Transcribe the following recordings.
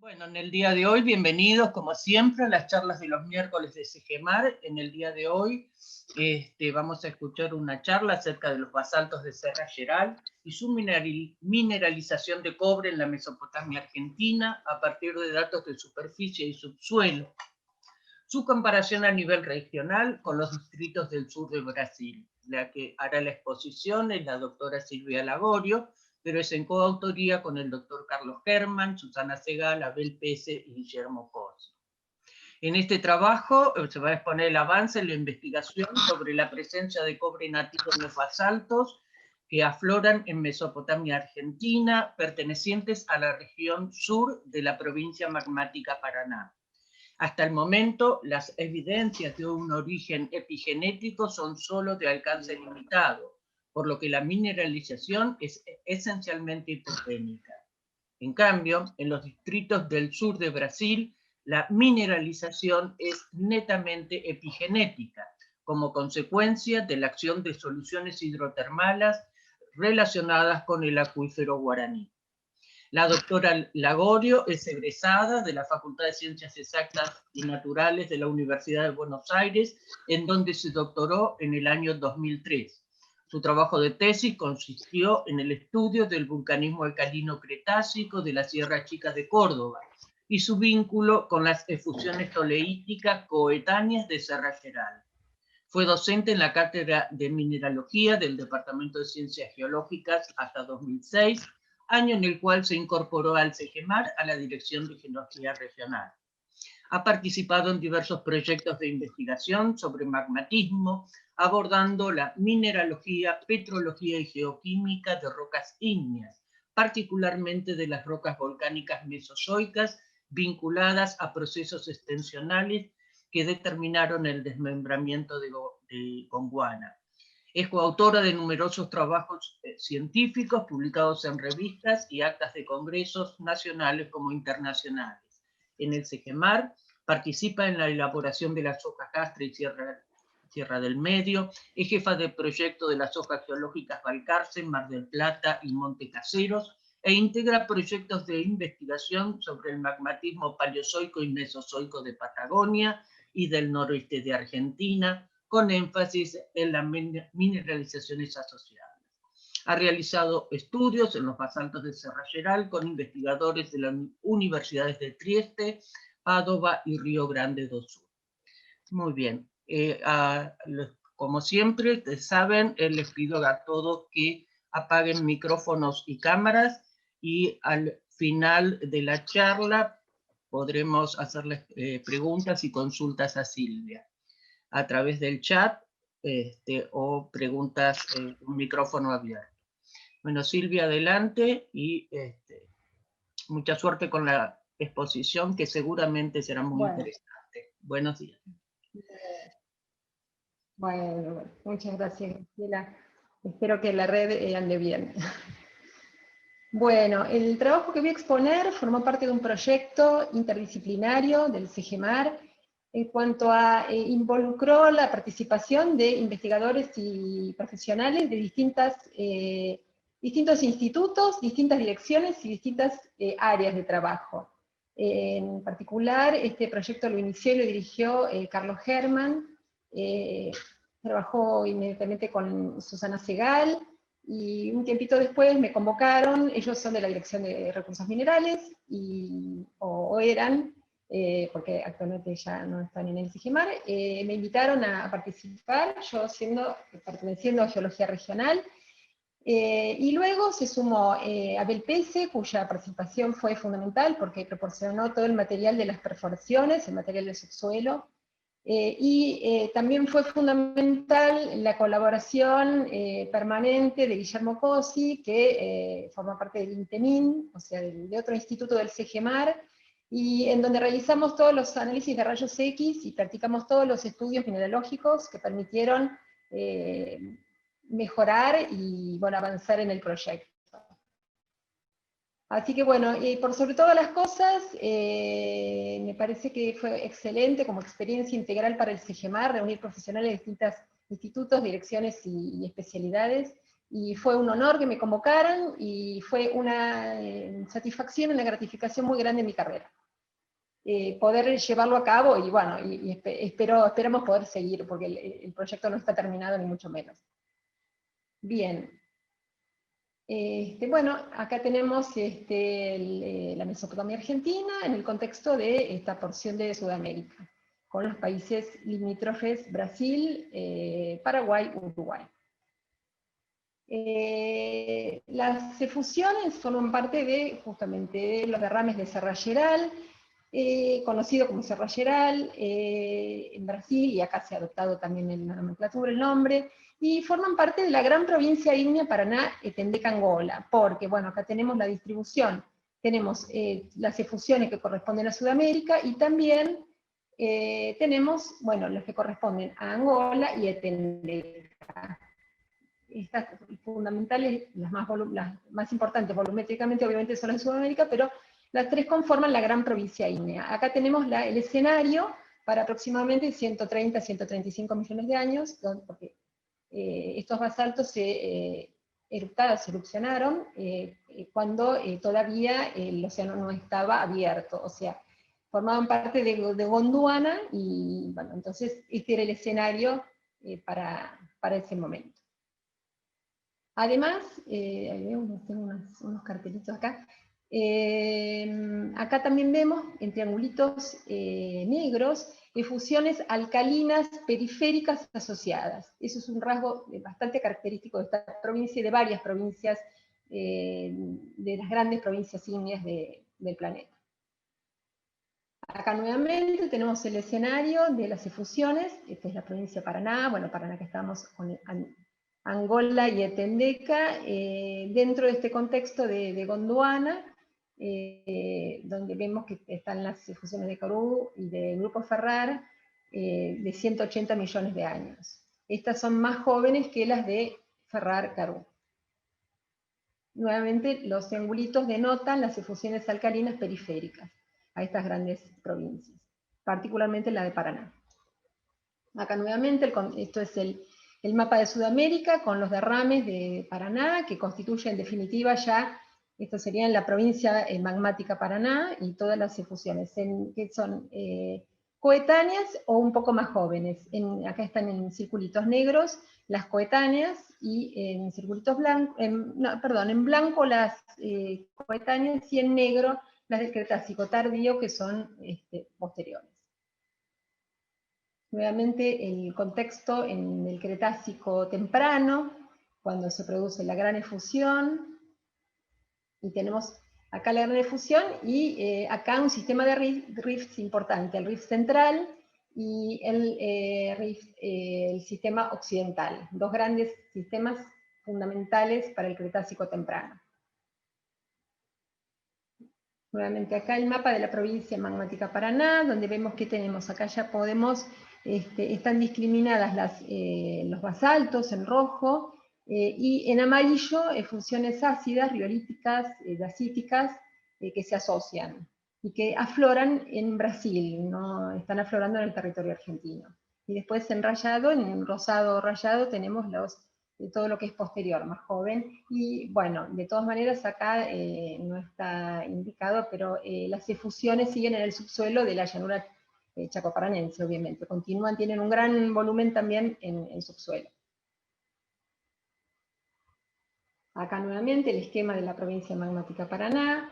Bueno, en el día de hoy, bienvenidos como siempre a las charlas de los miércoles de SEGEMAR. En el día de hoy vamos a escuchar una charla acerca de los basaltos de Serra Geral y su mineralización de cobre en la Mesopotamia argentina a partir de datos de superficie y subsuelo. Su comparación a nivel regional con los distritos del sur de Brasil. La que hará la exposición es la doctora Silvia Lagorio, pero es en coautoría con el doctor Carlos Herman, Susana Segal, Abel Pese y Guillermo Cosi. En este trabajo se va a exponer el avance en la investigación sobre la presencia de cobre nativo en los basaltos que afloran en Mesopotamia argentina, pertenecientes a la región sur de la provincia magmática Paraná. Hasta el momento, las evidencias de un origen epigenético son solo de alcance limitado, por lo que la mineralización es esencialmente hipogénica. En cambio, en los distritos del sur de Brasil, la mineralización es netamente epigenética, como consecuencia de la acción de soluciones hidrotermales relacionadas con el acuífero guaraní. La doctora Lagorio es egresada de la Facultad de Ciencias Exactas y Naturales de la Universidad de Buenos Aires, en donde se doctoró en el año 2003. Su trabajo de tesis consistió en el estudio del vulcanismo alcalino cretácico de la Sierra Chica de Córdoba y su vínculo con las efusiones toleíticas coetáneas de Serra Geral. Fue docente en la Cátedra de Mineralogía del Departamento de Ciencias Geológicas hasta 2006, año en el cual se incorporó al SEGEMAR a la Dirección de Geología Regional. Ha participado en diversos proyectos de investigación sobre magmatismo, abordando la mineralogía, petrología y geoquímica de rocas ígneas, particularmente de las rocas volcánicas mesozoicas vinculadas a procesos extensionales que determinaron el desmembramiento de Gondwana. Es coautora de numerosos trabajos científicos publicados en revistas y actas de congresos nacionales como internacionales. En el SEGEMAR participa en la elaboración de la soja Castra y Sierra del Medio, es jefa de proyecto de las sojas geológicas Balcarce, Mar del Plata y Monte Caseros, e integra proyectos de investigación sobre el magmatismo paleozoico y mesozoico de Patagonia y del noroeste de Argentina, con énfasis en las mineralizaciones asociadas. Ha realizado estudios en los basaltos de Serra Geral con investigadores de las universidades de Trieste, Padova y Río Grande do Sul. Muy bien. Como siempre, ustedes saben, les pido a todos que apaguen micrófonos y cámaras y al final de la charla podremos hacerles preguntas y consultas a Silvia a través del chat o preguntas en un micrófono abierto. Bueno, Silvia, adelante y mucha suerte con la exposición que seguramente será muy interesante. Buenos días. Bueno, muchas gracias, Graciela. Espero que la red ande bien. Bueno, el trabajo que voy a exponer formó parte de un proyecto interdisciplinario del SEGEMAR en cuanto a involucró la participación de investigadores y profesionales de distintos institutos, distintas direcciones y distintas áreas de trabajo. En particular, este proyecto lo inició y lo dirigió Carlos Herman, trabajó inmediatamente con Susana Segal, y un tiempito después me convocaron. Ellos son de la Dirección de Recursos Minerales, o eran, porque actualmente ya no están en el SEGEMAR. Me invitaron a participar, yo perteneciendo a Geología Regional, y luego se sumó Abel Pese, cuya participación fue fundamental porque proporcionó todo el material de las perforaciones, el material del subsuelo, también fue fundamental la colaboración permanente de Guillermo Cosi, que forma parte del INTEMIN, o sea, de otro instituto del SEGEMAR, y en donde realizamos todos los análisis de rayos X y practicamos todos los estudios mineralógicos que permitieron mejorar y avanzar en el proyecto. Así que bueno, por sobre todas las cosas, me parece que fue excelente como experiencia integral para el SEGEMAR, reunir profesionales de distintos institutos, direcciones y especialidades, Y fue un honor que me convocaran, y fue una satisfacción, una gratificación muy grande en mi carrera. Poder llevarlo a cabo, y bueno, esperamos poder seguir, porque el proyecto no está terminado, ni mucho menos. Bien. Bueno, acá tenemos la Mesopotamia argentina en el contexto de esta porción de Sudamérica, con los países limítrofes Brasil, Paraguay, Uruguay. Las efusiones forman parte justamente de los derrames de Serra Geral, conocido como Serra Geral en Brasil, y acá se ha adoptado también en la nomenclatura el nombre, y forman parte de la gran provincia ígnea Paraná, Etendeca, Angola, porque, bueno, acá tenemos la distribución, tenemos las efusiones que corresponden a Sudamérica, y también tenemos, bueno, los que corresponden a Angola y Etendeca. Estas fundamentales, las más importantes volumétricamente obviamente son las de Sudamérica, pero las tres conforman la gran provincia ígnea. Acá tenemos el escenario para aproximadamente 130 135 millones de años, porque estos basaltos se erupcionaron cuando todavía el océano no estaba abierto, o sea, formaban parte de Gondwana, y bueno, entonces este era el escenario para ese momento. Además, tengo unos cartelitos acá. Acá también vemos en triangulitos negros efusiones alcalinas periféricas asociadas. Eso es un rasgo bastante característico de esta provincia y de varias provincias, de las grandes provincias ígneas del planeta. Acá nuevamente tenemos el escenario de las efusiones. Esta es la provincia de Paraná, bueno, Paraná que estamos con Angola y Etendeca, dentro de este contexto de Gondwana, donde vemos que están las efusiones de Karoo y de Grupo Ferrar, de 180 millones de años. Estas son más jóvenes que las de Ferrar-Karoo. Nuevamente, los triangulitos denotan las efusiones alcalinas periféricas a estas grandes provincias, particularmente la de Paraná. Acá nuevamente, esto es el mapa de Sudamérica con los derrames de Paraná, que constituye en definitiva ya, esto sería en la provincia magmática Paraná, y todas las efusiones, que son coetáneas o un poco más jóvenes. Acá están en circulitos negros las coetáneas, y en circulitos blancos, en blanco las coetáneas, y en negro las del Cretácico tardío, que son posteriores. Nuevamente el contexto en el Cretácico temprano, cuando se produce la gran efusión, y tenemos acá la gran efusión, y acá un sistema de rifts importante, el rift central y el sistema occidental, dos grandes sistemas fundamentales para el Cretácico temprano. Nuevamente acá el mapa de la provincia magmática Paraná, donde vemos que tenemos, acá ya podemos, están discriminadas los basaltos en rojo, y en amarillo efusiones ácidas, riolíticas, dacíticas, que se asocian, y que afloran en Brasil, no están aflorando en el territorio argentino. Y después en rayado, en rosado rayado, tenemos todo lo que es posterior, más joven, y bueno, de todas maneras acá no está indicado, pero las efusiones siguen en el subsuelo de la llanura chacoparanense, obviamente, continúan, tienen un gran volumen también en el subsuelo. Acá nuevamente el esquema de la provincia magmática Paraná,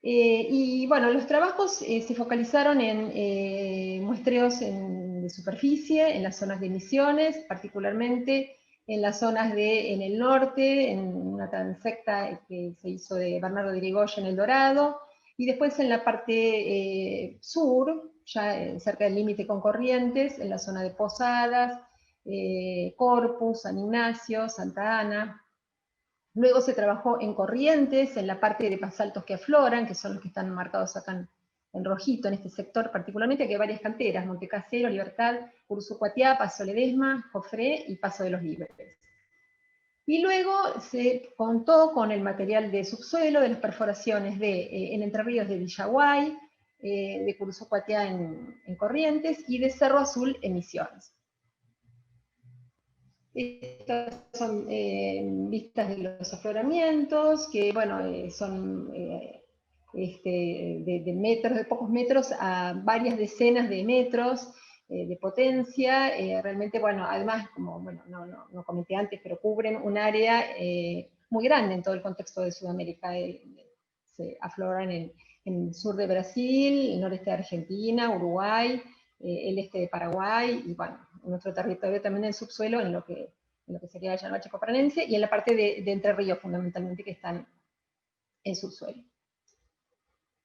y bueno, los trabajos se focalizaron en muestreos de superficie, en las zonas de emisiones, particularmente en las zonas en el norte, en una transecta que se hizo de Bernardo de Irigoyen en El Dorado, y después en la parte sur, ya cerca del límite con Corrientes, en la zona de Posadas, Corpus, San Ignacio, Santa Ana. Luego se trabajó en Corrientes, en la parte de basaltos que afloran, que son los que están marcados acá en rojito, en este sector particularmente, que hay varias canteras: Montecasero, Libertad, Cursucuatiá, Paso Ledesma, Jofré y Paso de los Libres. Y luego se contó con el material de subsuelo, de las perforaciones en Entre Ríos de Villaguay, de Cursucuatiá en Corrientes, y de Cerro Azul en Misiones. Estas son vistas de los afloramientos, que bueno, son de metros, de pocos metros a varias decenas de metros de potencia. Realmente, bueno, además, como bueno, no comenté antes, pero cubren un área muy grande en todo el contexto de Sudamérica. Se afloran en el sur de Brasil, el noreste de Argentina, Uruguay, el este de Paraguay, y bueno, en nuestro territorio también en el subsuelo, en lo que sería la llanura chacoparanense, y en la parte de Entre Ríos, fundamentalmente, que están en subsuelo.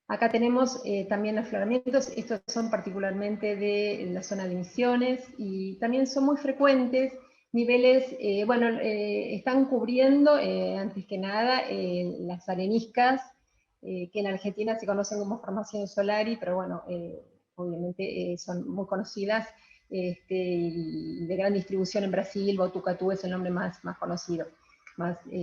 Acá tenemos también afloramientos, estos son particularmente de la zona de Misiones, y también son muy frecuentes niveles, están cubriendo, antes que nada, las areniscas, que en Argentina se conocen como formación solari, pero bueno, obviamente son muy conocidas, y de gran distribución en Brasil. Botucatu es el nombre más conocido,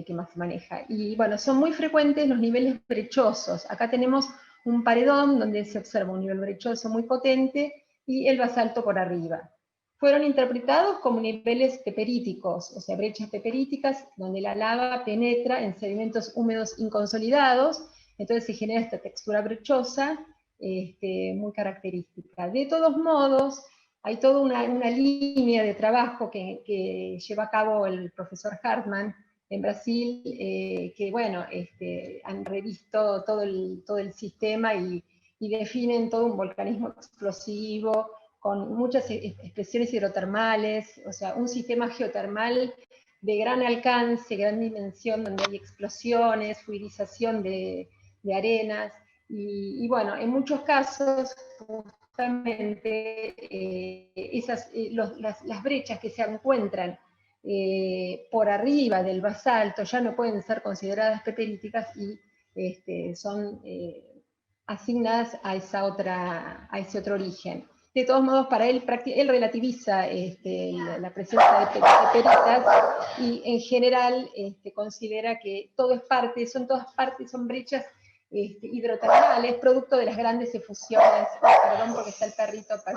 que más se maneja. Y bueno, son muy frecuentes los niveles brechosos. Acá tenemos un paredón donde se observa un nivel brechoso muy potente y el basalto por arriba. Fueron interpretados como niveles peperíticos, o sea, brechas peperíticas, donde la lava penetra en sedimentos húmedos inconsolidados, entonces se genera esta textura brechosa, muy característica. De todos modos, hay toda una línea de trabajo que lleva a cabo el profesor Hartmann en Brasil, que bueno, han revisto todo el sistema y definen todo un volcanismo explosivo, con muchas expresiones hidrotermales, o sea, un sistema geotermal de gran alcance, gran dimensión, donde hay explosiones, fluidización de arenas, y bueno, en muchos casos, justamente, las brechas que se encuentran por arriba del basalto ya no pueden ser consideradas peperíticas y son asignadas a ese otro origen. De todos modos, para él relativiza la presencia de peperitas, y en general considera que todo es son brechas hidrotermales, producto de las grandes efusiones. Perdón, porque está el perrito acá,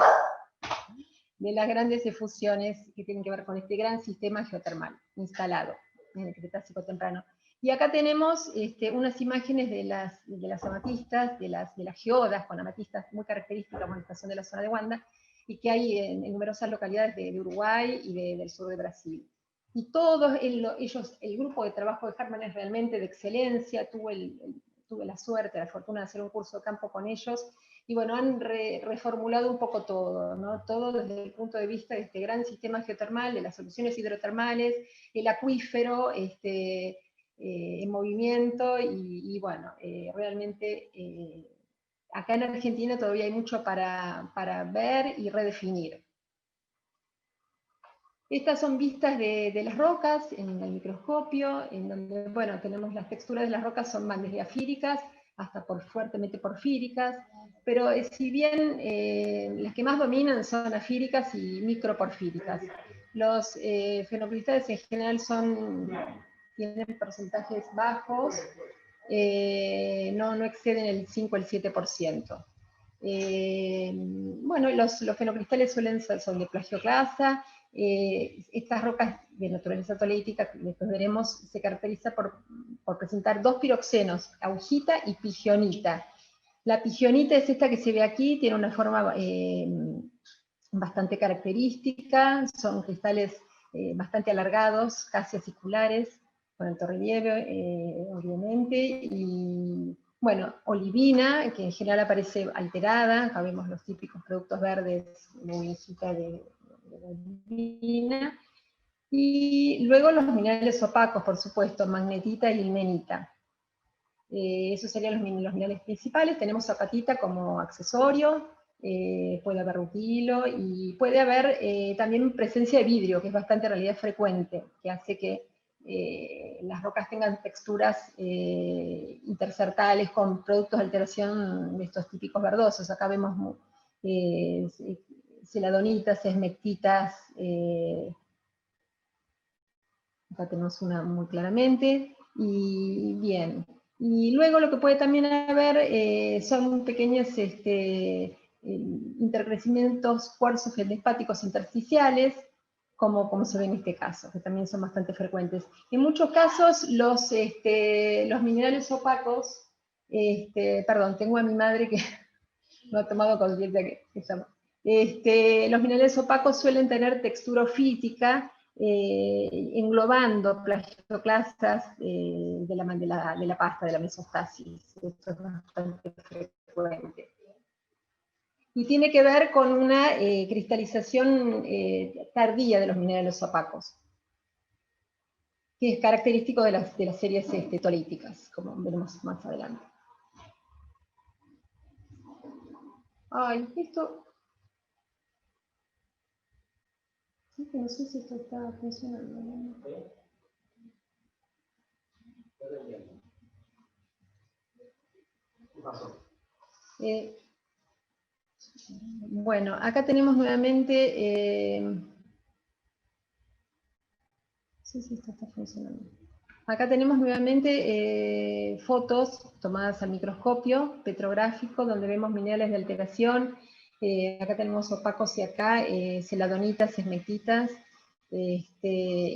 de las grandes efusiones que tienen que ver con este gran sistema geotermal instalado en el Cretácico temprano. Y acá tenemos unas imágenes de las amatistas, de las geodas con amatistas muy características, como la estación de la zona de Wanda, y que hay en numerosas localidades de Uruguay y del sur de Brasil. Y todos ellos, el grupo de trabajo de Hartmann es realmente de excelencia. Tuve la suerte, la fortuna de hacer un curso de campo con ellos, y bueno, han reformulado un poco todo, ¿no? Todo desde el punto de vista de este gran sistema geotermal, de las soluciones hidrotermales, el acuífero en movimiento, y bueno, realmente acá en Argentina todavía hay mucho para ver y redefinir. Estas son vistas de las rocas en el microscopio, en donde, bueno, tenemos las texturas de las rocas, van desde afíricas hasta fuertemente porfíricas, pero si bien las que más dominan son afíricas y microporfíricas. Los fenocristales en general tienen porcentajes bajos, no exceden el 5 o el 7%. Bueno, los fenocristales son de plagioclasa. Estas rocas de naturaleza toleítica, que después veremos, se caracteriza por presentar dos piroxenos, augita y pigionita. La pigionita es esta que se ve aquí, tiene una forma bastante característica, son cristales bastante alargados, casi aciculares, con alto relieve, obviamente, y bueno, olivina, que en general aparece alterada. Acá vemos los típicos productos verdes de hojita de olivina, y luego los minerales opacos, por supuesto, magnetita y ilmenita. Esos serían los minerales principales. Tenemos zapatita como accesorio, puede haber rutilo, y puede haber también presencia de vidrio, que es bastante en realidad frecuente, que hace que las rocas tengan texturas intercertales con productos de alteración de estos típicos verdosos. Acá vemos celadonitas, esmectitas, acá tenemos una muy claramente, y bien. Y luego lo que puede también haber son pequeños intercrecimientos cuarzo feldespáticos intersticiales, como se ve en este caso, que también son bastante frecuentes. En muchos casos los minerales opacos, perdón, tengo a mi madre que no ha tomado conciencia que estamos. Los minerales opacos suelen tener textura ofítica, englobando plagioclastas de la pasta, de la mesostasis. Esto es bastante frecuente. Y tiene que ver con una cristalización tardía de los minerales opacos, que es característico de las series tolíticas, como veremos más adelante. Ay, esto... No sé si esto está funcionando. Bueno, acá tenemos nuevamente... no sé si esto está funcionando. Acá tenemos nuevamente fotos tomadas al microscopio petrográfico, donde vemos minerales de alteración. Acá tenemos opacos y acá celadonitas, esmectitas.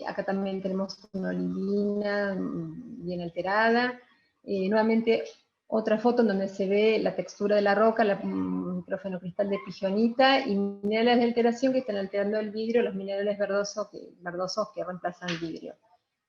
Acá también tenemos una olivina bien alterada. Nuevamente otra foto en donde se ve la textura de la roca, la microfenocristal de pijonita y minerales de alteración que están alterando el vidrio, los minerales verdosos que reemplazan el vidrio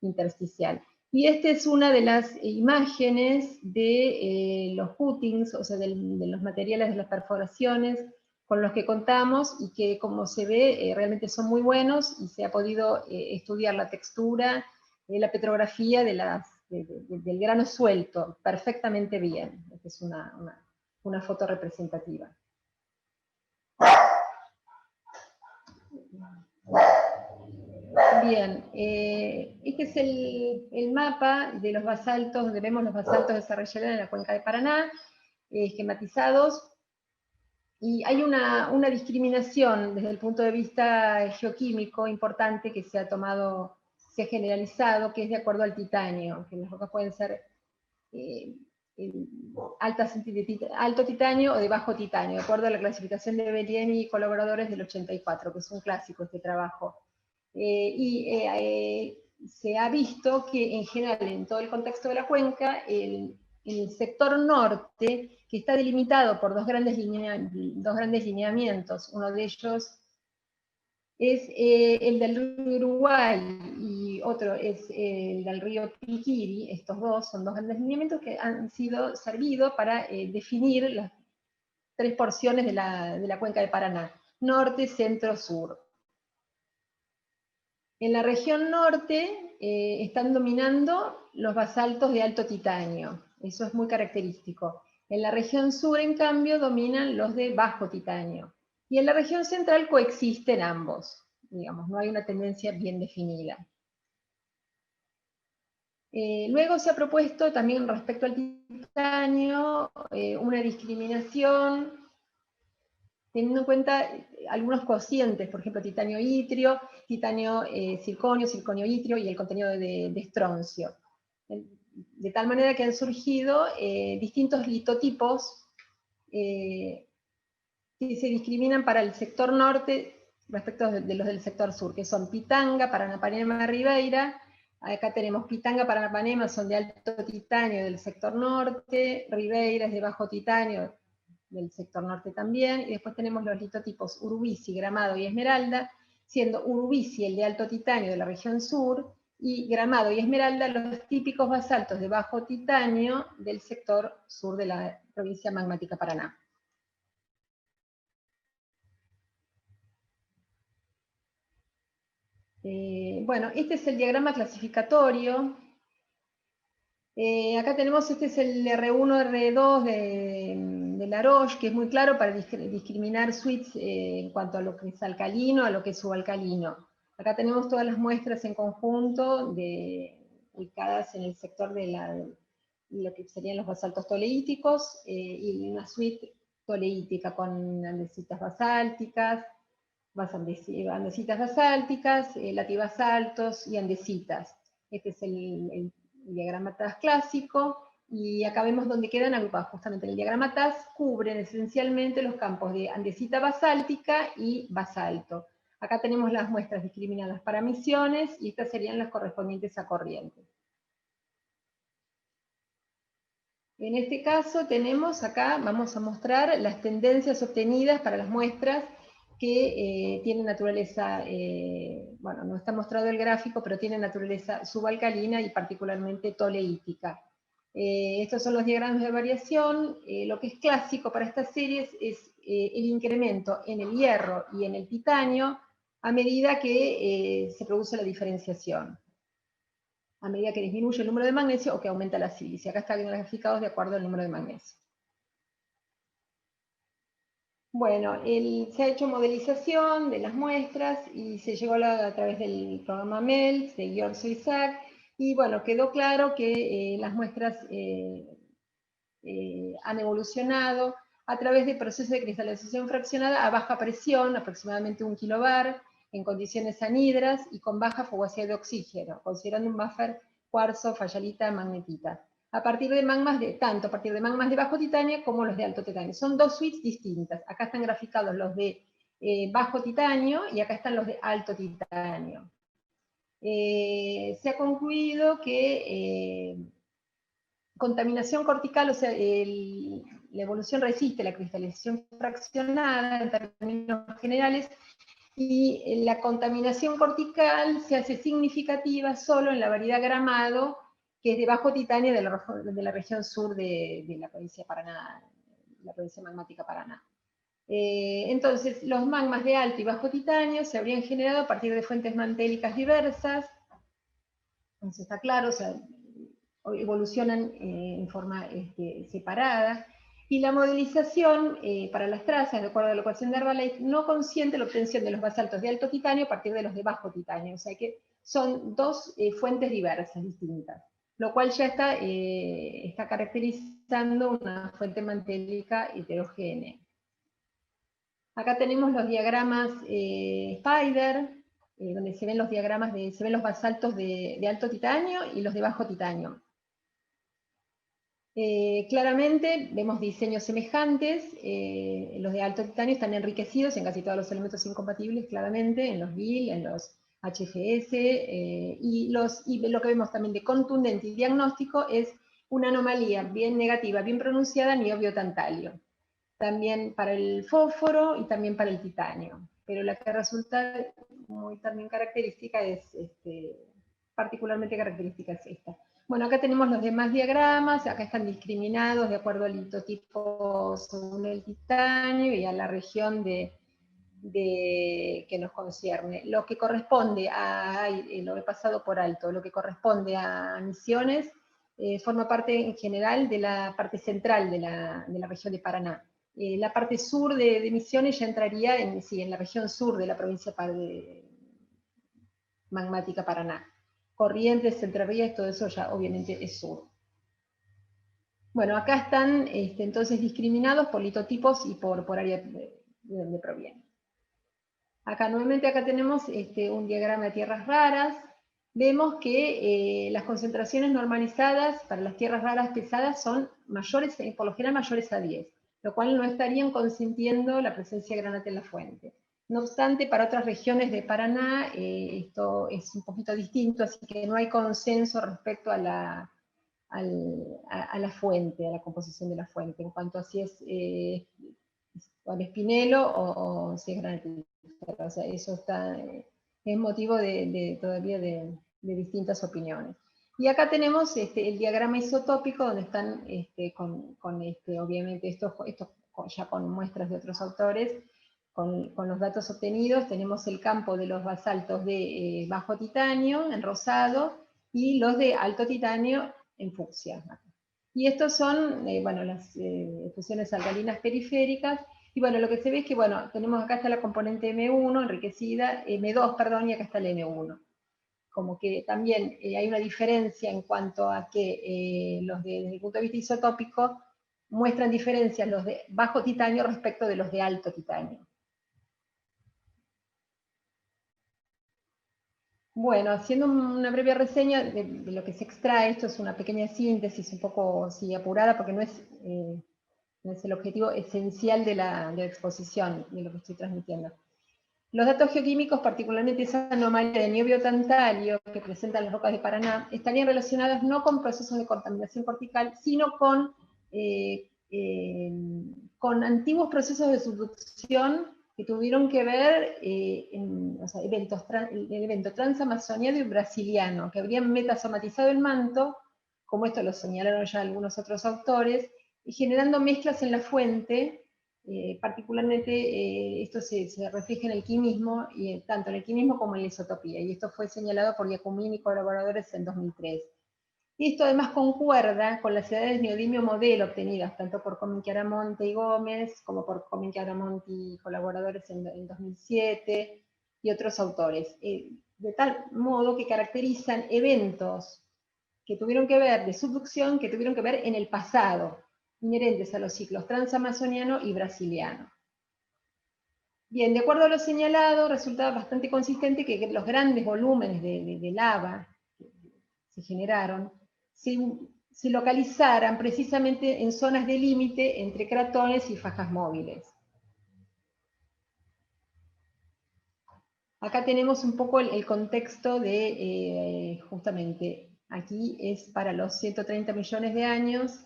intersticial. Y esta es una de las imágenes de los cuttings, o sea, de los materiales de las perforaciones con los que contamos y que, como se ve, realmente son muy buenos y se ha podido estudiar la textura, la petrografía del grano suelto perfectamente bien. Esta es una foto representativa. Bien, este es el mapa de los basaltos, donde vemos los basaltos de Serra Llerena en la cuenca de Paraná, esquematizados, y hay una discriminación desde el punto de vista geoquímico importante que se ha generalizado, que es de acuerdo al titanio, que las rocas pueden ser alto titanio o de bajo titanio, de acuerdo a la clasificación de Bellieni y colaboradores del 84, que es un clásico este trabajo. Se ha visto que en general en todo el contexto de la cuenca, el sector norte, que está delimitado por dos grandes lineamientos, uno de ellos es el del río Uruguay y otro es el del río Piquiri. Estos dos son dos grandes lineamientos que han servido para definir las tres porciones de la cuenca de Paraná: norte, centro, sur. En la región norte están dominando los basaltos de alto titanio, eso es muy característico. En la región sur, en cambio, dominan los de bajo titanio. Y en la región central coexisten ambos, digamos, no hay una tendencia bien definida. Luego se ha propuesto también respecto al titanio una discriminación teniendo en cuenta algunos cocientes, por ejemplo, titanio itrio, titanio circonio itrio y el contenido de estroncio. De tal manera que han surgido distintos litotipos que se discriminan para el sector norte respecto de los del sector sur, que son Pitanga, Paranapanema, Ribeira. Acá tenemos Pitanga, Paranapanema, son de alto titanio del sector norte, Ribeira es de bajo titanio del sector norte también, y después tenemos los litotipos Urubici, Gramado y Esmeralda, siendo Urubici el de alto titanio de la región sur, y Gramado y Esmeralda los típicos basaltos de bajo titanio del sector sur de la provincia magmática Paraná. Bueno, este es el diagrama clasificatorio. Acá tenemos, este es el R1, R2 de Laroche, que es muy claro para discriminar suites en cuanto a lo que es alcalino, a lo que es subalcalino. Acá tenemos todas las muestras en conjunto, ubicadas en el sector de lo que serían los basaltos toleíticos, y una suite toleítica con andesitas basálticas, andesitas basálticas, latibasaltos y andesitas. Este es el diagrama TAS clásico, y acá vemos dónde quedan agrupados. Justamente en el diagrama TAS cubren esencialmente los campos de andesita basáltica y basalto. Acá tenemos las muestras discriminadas para misiones, y estas serían las correspondientes a Corrientes. En este caso tenemos acá, vamos a mostrar las tendencias obtenidas para las muestras que tienen naturaleza, bueno, no está mostrado el gráfico, pero tienen naturaleza subalcalina y particularmente toleítica. Estos son los diagramas de variación. Lo que es clásico para estas series es el incremento en el hierro y en el titanio a medida que se produce la diferenciación, a medida que disminuye el número de magnesio o que aumenta la silicia. Acá están graficados de acuerdo al número de magnesio. Bueno, se ha hecho modelización de las muestras y se llegó a través del programa MELS de Giorgio Isaac, y bueno, quedó claro que las muestras han evolucionado a través de procesos de cristalización fraccionada a baja presión, aproximadamente 1 kilobar, en condiciones anhidras y con baja fugacidad de oxígeno, considerando un buffer cuarzo, fayalita, magnetita. A partir de magmas tanto a partir de magmas de bajo titanio como los de alto titanio. Son dos suites distintas. Acá están graficados los de bajo titanio y acá están los de alto titanio. Se ha concluido que contaminación cortical, o sea, la evolución resiste la cristalización fraccionada en términos generales, y la contaminación cortical se hace significativa solo en la variedad Gramado, que es de bajo titanio de la región sur de la provincia de Paraná, la provincia magmática Paraná. Entonces, los magmas de alto y bajo titanio se habrían generado a partir de fuentes mantélicas diversas. Entonces está claro, o sea, evolucionan en forma separada, y la modelización para las trazas, de acuerdo a la ecuación de Herbalife, no consiente la obtención de los basaltos de alto titanio a partir de los de bajo titanio, o sea que son dos fuentes diversas, distintas, lo cual ya está caracterizando una fuente mantélica heterogénea. Acá tenemos los diagramas Spider, donde se ven los diagramas se ven los basaltos de alto titanio y los de bajo titanio. Claramente vemos diseños semejantes. Los de alto titanio están enriquecidos en casi todos los elementos incompatibles, claramente, en los GIL, en los HFS, y lo que vemos también de contundente y diagnóstico es una anomalía bien negativa, bien pronunciada, niobio tantalio. También para el fósforo y también para el titanio. Pero la que resulta muy también característica particularmente característica es esta. Bueno, acá tenemos los demás diagramas, acá están discriminados de acuerdo al litotipo según el titanio y a la región que nos concierne. Lo que corresponde lo he pasado por alto, lo que corresponde a Misiones forma parte en general de la parte central de la región de Paraná. La parte sur de Misiones ya entraría en la región sur de la provincia magmática Paraná. Corrientes, Entre Ríos, todo eso ya obviamente es sur. Bueno, acá están entonces discriminados por litotipos y por área de donde provienen. Acá nuevamente tenemos un diagrama de tierras raras. Vemos que las concentraciones normalizadas para las tierras raras pesadas son mayores, por lo general mayores a 10, lo cual no estarían consintiendo la presencia de granate en la fuente. No obstante, para otras regiones de Paraná esto es un poquito distinto, así que no hay consenso respecto a la fuente, a la composición de la fuente, en cuanto a si es al espinelo o si es granitífero. O sea, eso es motivo todavía de distintas opiniones. Y acá tenemos el diagrama isotópico, donde están obviamente estos ya con muestras de otros autores, con los datos obtenidos. Tenemos el campo de los basaltos de bajo titanio, en rosado, y los de alto titanio, en fucsia. Y estos son, bueno, las fusiones alcalinas periféricas. Y bueno, lo que se ve es que, bueno, tenemos acá está la componente M1 enriquecida, M2, perdón, y acá está el M1. Como que también hay una diferencia en cuanto a que desde el punto de vista isotópico muestran diferencias los de bajo titanio respecto de los de alto titanio. Bueno, haciendo una breve reseña de lo que se extrae, esto es una pequeña síntesis un poco apurada, porque no es el objetivo esencial de la exposición, de lo que estoy transmitiendo. Los datos geoquímicos, particularmente esa anomalía de niobio tantalio que presentan las rocas de Paraná, estarían relacionadas no con procesos de contaminación cortical, sino con antiguos procesos de subducción que tuvieron que ver el evento transamazoniano y brasiliano, que habrían metasomatizado el manto, como esto lo señalaron ya algunos otros autores, y generando mezclas en la fuente. Particularmente esto se refleja en el quimismo, y tanto en el quimismo como en la isotopía, y esto fue señalado por Giacomini y colaboradores en 2003. Y esto además concuerda con las edades neodimio modelo obtenidas tanto por Cominque-Aramonte y Gómez, como por Cominque-Aramonte y colaboradores en 2007, y otros autores, de tal modo que caracterizan eventos que tuvieron que ver de subducción, que tuvieron que ver en el pasado, inherentes a los ciclos transamazoniano y brasiliano. Bien, de acuerdo a lo señalado, resulta bastante consistente que los grandes volúmenes de lava que se generaron se localizaran precisamente en zonas de límite entre cratones y fajas móviles. Acá tenemos un poco el contexto de, justamente, aquí es para los 130 millones de años,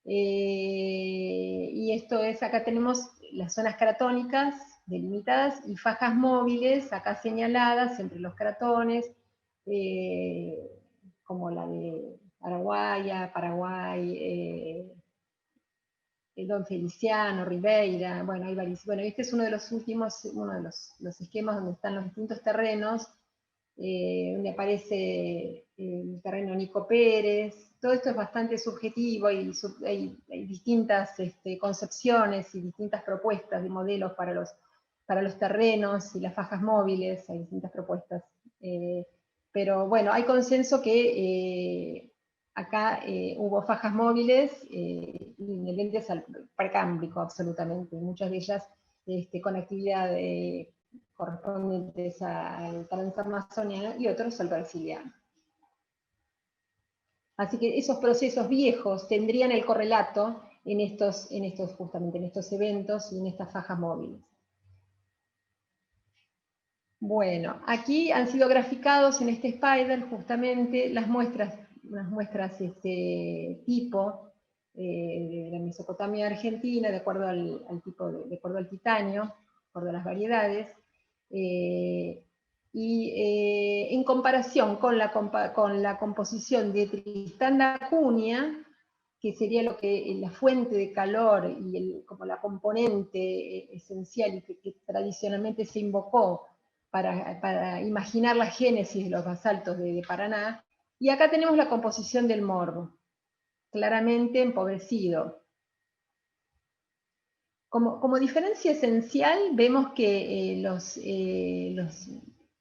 y esto es, acá tenemos las zonas cratónicas delimitadas y fajas móviles, acá señaladas entre los cratones, como la de Araguaia, Paraguay, Don Feliciano, Ribeira, bueno, hay varios. Bueno, este es uno de los últimos, uno de los esquemas donde están los distintos terrenos, donde aparece el terreno Nico Pérez. Todo esto es bastante subjetivo y hay distintas concepciones y distintas propuestas de modelos para los terrenos y las fajas móviles, hay distintas propuestas. Pero bueno, hay consenso que acá hubo fajas móviles inherentes al precámbrico, absolutamente, muchas de ellas con actividad correspondientes al transamazoniano y otros al brasiliano. Así que esos procesos viejos tendrían el correlato justamente en estos eventos y en estas fajas móviles. Bueno, aquí han sido graficados en este spider justamente las muestras tipo de la Mesopotamia argentina, de acuerdo al tipo, de acuerdo al titanio, de acuerdo a las variedades, en comparación con la composición de Tristán da Cunha, que sería la fuente de calor y como la componente esencial y que tradicionalmente se invocó para imaginar la génesis de los basaltos de Paraná. Y acá tenemos la composición del morbo, claramente empobrecido. Como diferencia esencial, vemos que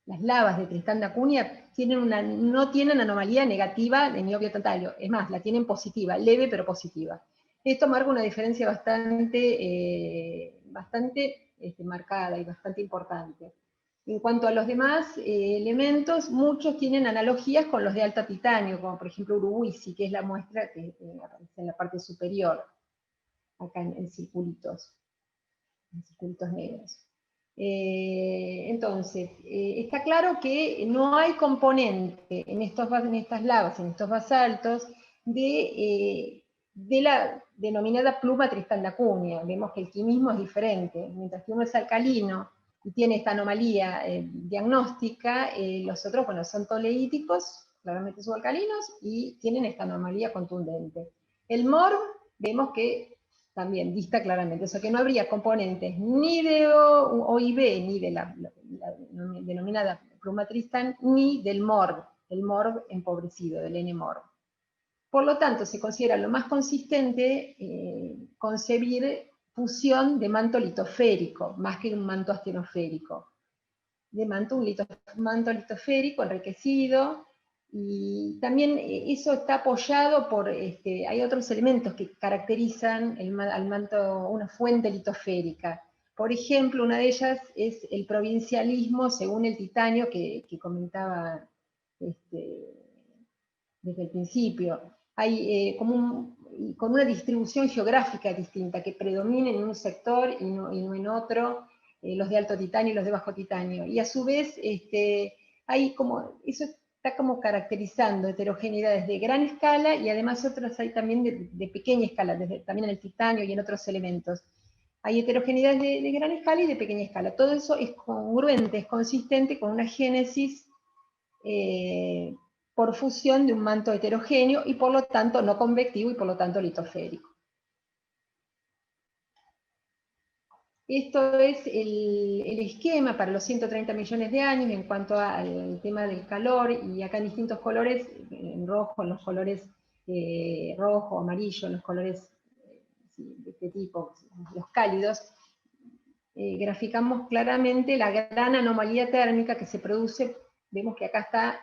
las lavas de Tristán da Cunha no tienen anomalía negativa de niobio tantalio, es más, la tienen positiva, leve pero positiva. Esto marca una diferencia bastante marcada y bastante importante. En cuanto a los demás elementos, muchos tienen analogías con los de alta titanio, como por ejemplo Uruguisi, que es la muestra que aparece en la parte superior, acá en circulitos negros. Entonces, está claro que no hay componente en estas lavas, en estos basaltos, de la denominada pluma Tristán da Cunha. Vemos que el quimismo es diferente. Mientras que uno es alcalino y tiene esta anomalía diagnóstica, los otros, bueno, son toleíticos, claramente subalcalinos, y tienen esta anomalía contundente. El MORB, vemos que también dista claramente, o sea que no habría componentes ni de OIB, ni de la denominada pluma Tristán, ni del MORB, el MORB empobrecido, del N-MORB. Por lo tanto, se considera lo más consistente concebir fusión de manto litosférico, más que un manto astenoférico. De manto litosférico enriquecido, y también eso está apoyado por, hay otros elementos que caracterizan al manto, una fuente litosférica. Por ejemplo, una de ellas es el provincialismo según el titanio que comentaba desde el principio. Hay con una distribución geográfica distinta, que predomina en un sector y no en otro, los de alto titanio y los de bajo titanio. Y a su vez, hay como, eso está como caracterizando heterogeneidades de gran escala, y además otras hay también de pequeña escala, también en el titanio y en otros elementos. Hay heterogeneidades de gran escala y de pequeña escala. Todo eso es congruente, es consistente con una génesis por fusión de un manto heterogéneo, y por lo tanto no convectivo, y por lo tanto litosférico. Esto es el esquema para los 130 millones de años en cuanto al tema del calor, y acá en distintos colores, en rojo, en los colores rojo, amarillo, en los colores de este tipo, los cálidos, graficamos claramente la gran anomalía térmica que se produce. Vemos que acá está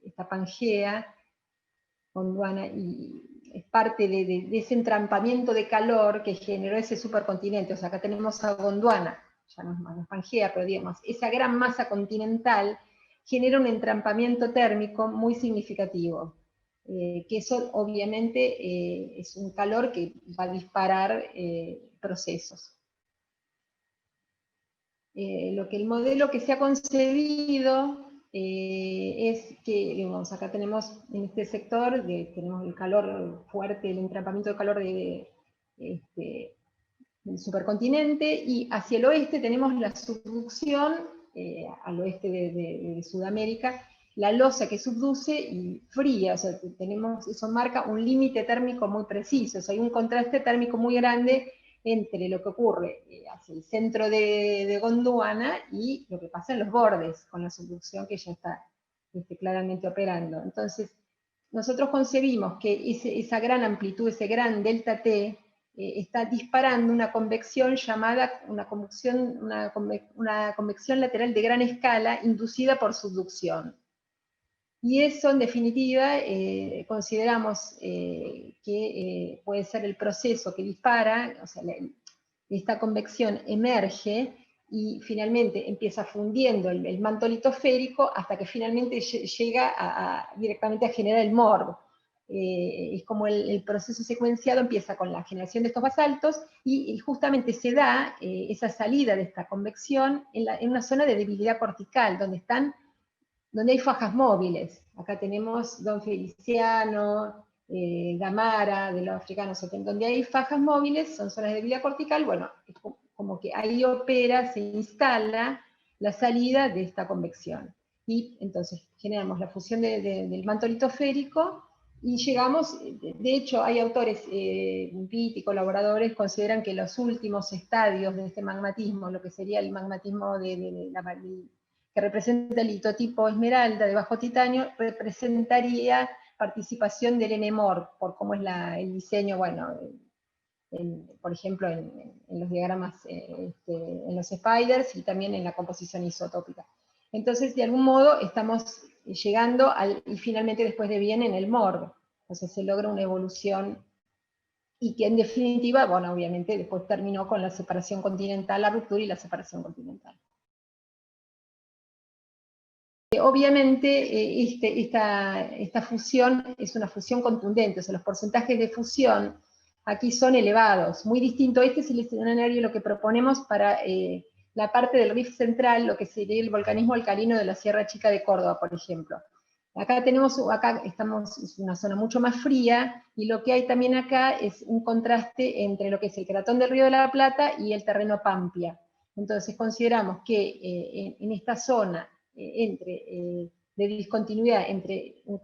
esta Pangea Gondwana, y es parte de ese entrampamiento de calor que generó ese supercontinente. O sea, acá tenemos a Gondwana, ya no es Pangea, pero digamos, esa gran masa continental genera un entrampamiento térmico muy significativo, que eso obviamente es un calor que va a disparar procesos. Lo que el modelo que se ha concebido es que, digamos, acá tenemos en este sector, tenemos el calor fuerte, el entrampamiento de calor del supercontinente, y hacia el oeste tenemos la subducción, al oeste de Sudamérica, la losa que subduce y fría. O sea, eso marca un límite térmico muy preciso. O sea, hay un contraste térmico muy grande entre lo que ocurre hacia el centro de Gondwana y lo que pasa en los bordes, con la subducción que ya está claramente operando. Entonces, nosotros concebimos que esa gran amplitud, ese gran delta T, está disparando una convección llamada una convección lateral de gran escala inducida por subducción. Y eso, en definitiva, consideramos que puede ser el proceso que dispara. O sea, esta convección emerge y finalmente empieza fundiendo el manto litosférico hasta que finalmente llega directamente a generar el MORB. Es como el proceso secuenciado empieza con la generación de estos basaltos, y justamente se da esa salida de esta convección en una zona de debilidad cortical, donde hay fajas móviles. Acá tenemos Don Feliciano, Gamara, de los africanos, donde hay fajas móviles, son zonas de debilidad cortical. Bueno, es como que ahí opera, se instala la salida de esta convección. Y entonces generamos la fusión del manto litosférico, y llegamos, de hecho hay autores, Pitt y colaboradores, consideran que los últimos estadios de este magmatismo, lo que sería el magmatismo que representa el litotipo esmeralda de bajo titanio, representaría participación del NMOR, por cómo es el diseño, bueno, por ejemplo, en los diagramas, en los spiders, y también en la composición isotópica. Entonces, de algún modo, estamos llegando y finalmente después de bien en el MORB. Entonces se logra una evolución, y que en definitiva, bueno, obviamente después terminó con la separación continental, la ruptura y la separación continental. Obviamente esta fusión es una fusión contundente. O sea, los porcentajes de fusión aquí son elevados, muy distinto. Este es el escenario, lo que proponemos para la parte del rift central, lo que sería el volcanismo alcalino de la Sierra Chica de Córdoba, por ejemplo. Acá es una zona mucho más fría, y lo que hay también acá es un contraste entre lo que es el cratón del Río de la Plata y el terreno Pampia. Entonces consideramos que en esta zona de discontinuidad entre un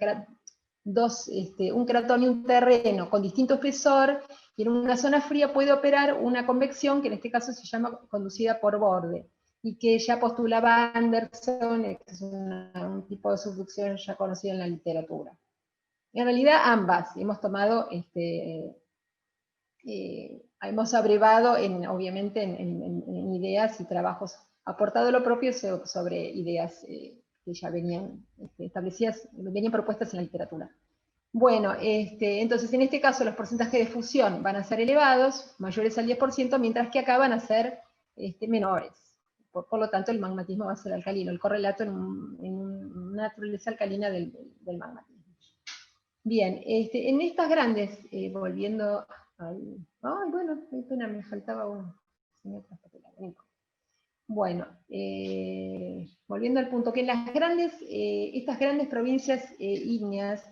cratón y un terreno con distinto espesor, y en una zona fría puede operar una convección que en este caso se llama conducida por borde, y que ya postulaba Anderson, es un tipo de subducción ya conocido en la literatura. En realidad ambas hemos tomado, hemos abrevado obviamente en ideas y trabajos, aportado lo propio sobre ideas que ya venían establecidas, venían propuestas en la literatura. Bueno, entonces en este caso los porcentajes de fusión van a ser elevados, mayores al 10%, mientras que acá van a ser menores. Por lo tanto, el magmatismo va a ser alcalino, el correlato en una naturaleza alcalina del magmatismo. Bien, en estas grandes, volviendo al... Ay, bueno, qué pena, me faltaba uno. Bueno, volviendo al punto, que en estas grandes provincias ígneas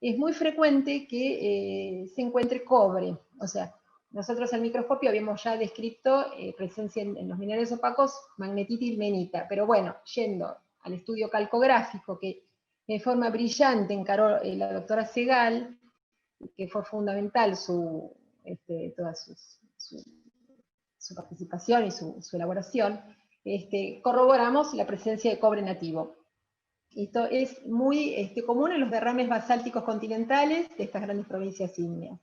es muy frecuente que se encuentre cobre. O sea, nosotros al microscopio habíamos ya descrito presencia en los minerales opacos, magnetita y ilmenita, pero bueno, yendo al estudio calcográfico que de forma brillante encaró la doctora Segal, que fue fundamental toda su participación y su elaboración, corroboramos la presencia de cobre nativo. Esto es muy común en los derrames basálticos continentales de estas grandes provincias ígneas.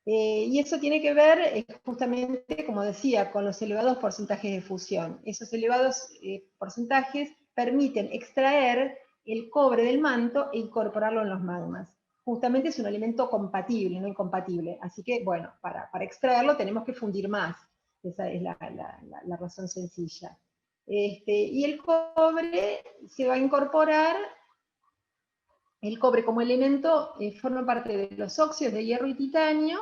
Y eso tiene que ver justamente, como decía, con los elevados porcentajes de fusión. Esos elevados porcentajes permiten extraer el cobre del manto e incorporarlo en los magmas. Justamente es un elemento compatible, no incompatible. Así que, bueno, para extraerlo tenemos que fundir más. Esa es la razón sencilla. Y el cobre se va a incorporar, el cobre como elemento forma parte de los óxidos de hierro y titanio,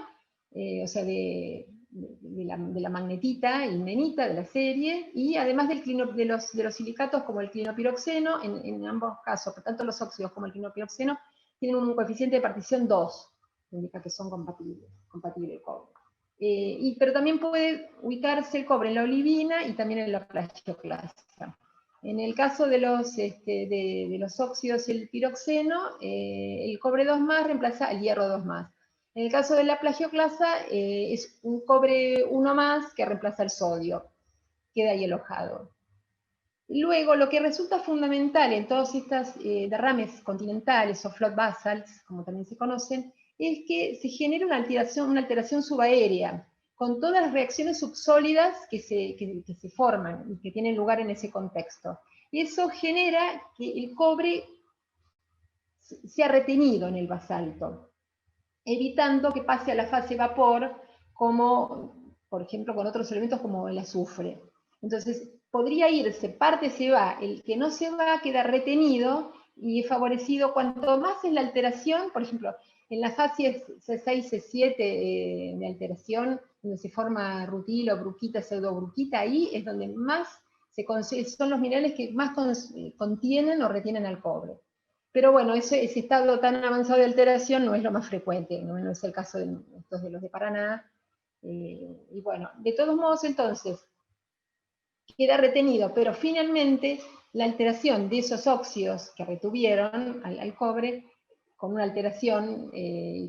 o sea, de la magnetita y ilmenita de la serie, y además de los silicatos como el clinopiroxeno, en ambos casos, tanto los óxidos como el clinopiroxeno, tienen un coeficiente de partición 2, que indica que son compatibles el cobre. Pero también puede ubicarse el cobre en la olivina y también en la plagioclasa. En el caso de los óxidos y el piroxeno, el cobre 2+ reemplaza al hierro 2+. En el caso de la plagioclasa, es un cobre 1+ que reemplaza el sodio. Queda ahí alojado. Luego, lo que resulta fundamental en todos estos derrames continentales o flood basalts, como también se conocen, es que se genera una alteración subaérea, con todas las reacciones subsólidas que se forman y que tienen lugar en ese contexto. Y eso genera que el cobre sea retenido en el basalto, evitando que pase a la fase vapor, como por ejemplo con otros elementos como el azufre. Entonces, podría irse, parte se va, el que no se va queda retenido y es favorecido cuanto más es la alteración, por ejemplo, en la fase C6, C7 de alteración, donde se forma rutilo, bruquita, pseudobruquita, ahí es donde más son los minerales que más contienen o retienen al cobre. Pero bueno, ese estado tan avanzado de alteración no es lo más frecuente, no es el caso de los de Paraná. Y bueno, de todos modos entonces, queda retenido, pero finalmente la alteración de esos óxidos que retuvieron al cobre, con una alteración,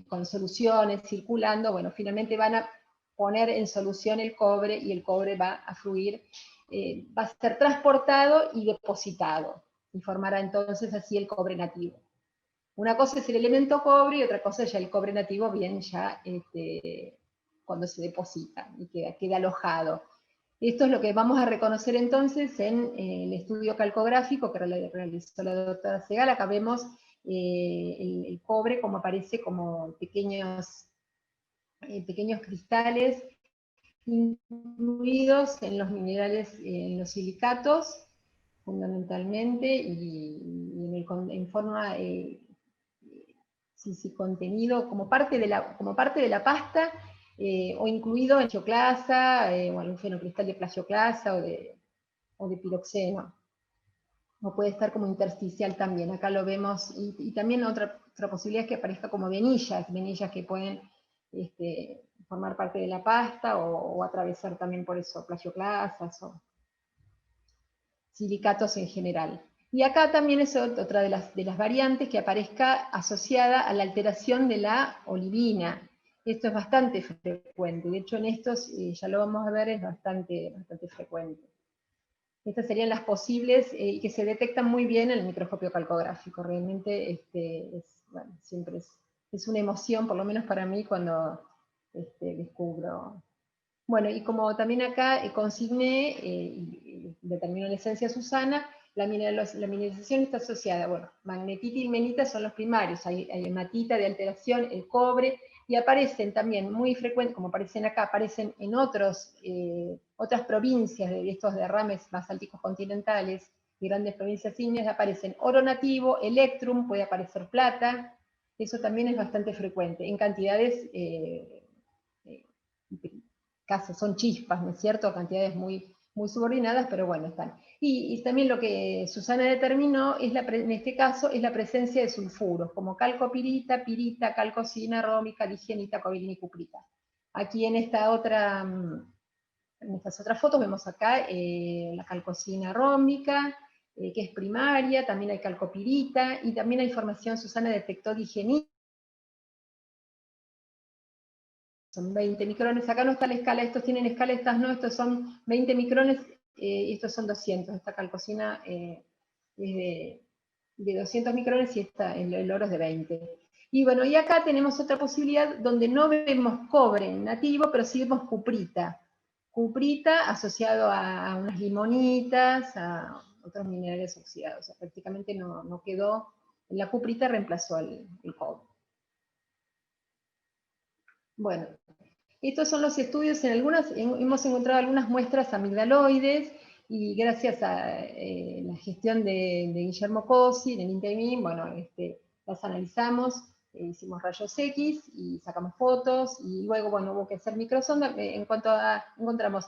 con soluciones circulando, bueno, finalmente van a poner en solución el cobre y el cobre va a fluir, va a ser transportado y depositado, y formará entonces así el cobre nativo. Una cosa es el elemento cobre y otra cosa es ya el cobre nativo, bien ya cuando se deposita y queda alojado. Esto es lo que vamos a reconocer entonces en el estudio calcográfico que realizó la doctora Segal. Acá vemos el cobre como aparece como pequeños cristales incluidos en los minerales, en los silicatos, fundamentalmente, y en forma contenido como parte de la pasta, o incluido en plagioclasa, o algún fenocristal de plagioclasa o de piroxeno. O puede estar como intersticial también, acá lo vemos, y también otra posibilidad es que aparezca como venillas que pueden formar parte de la pasta o atravesar también por eso plagioclasas o silicatos en general. Y acá también es otra de las variantes que aparezca asociada a la alteración de la olivina. Esto es bastante frecuente, de hecho en estos, ya lo vamos a ver, es bastante frecuente. Estas serían las posibles, que se detectan muy bien en el microscopio calcográfico. Realmente siempre es una emoción, por lo menos para mí, cuando descubro. Bueno, y como también acá consigné, y determinó la esencia Susana, la mineralización está asociada, bueno, magnetita y ilmenita son los primarios, hay hematita de alteración, el cobre, y aparecen también muy frecuentes, como aparecen acá, aparecen en otras provincias de estos derrames basálticos continentales, y grandes provincias ígneas, aparecen oro nativo, electrum, puede aparecer plata, eso también es bastante frecuente, en cantidades casos, son chispas, ¿no es cierto? Cantidades muy muy subordinadas, pero bueno, están. Y también lo que Susana determinó, es en este caso, es la presencia de sulfuros, como calcopirita, pirita, calcocina, rómica, ligienita, cobilina y cuprita. Aquí en esta otra, en estas otras fotos vemos acá la calcocina rómica, que es primaria, también hay calcopirita, y también hay formación, Susana detectó digenita, son 20 micrones, acá no está la escala, estos tienen escala, estas no, estos son 20 micrones, y estos son 200, esta calcocina es de 200 micrones y el oro es de 20. Y bueno, y acá tenemos otra posibilidad donde no vemos cobre nativo, pero sí vemos cuprita. Cuprita asociado a unas limonitas, a otros minerales oxidados, o sea, prácticamente no quedó, la cuprita reemplazó el cobre. Bueno, estos son los estudios, hemos encontrado algunas muestras amigdaloides, y gracias a la gestión de Guillermo Cosi, del INTEMIN, bueno, las analizamos, hicimos rayos X y sacamos fotos, y luego, bueno, hubo que hacer microsonda. Encontramos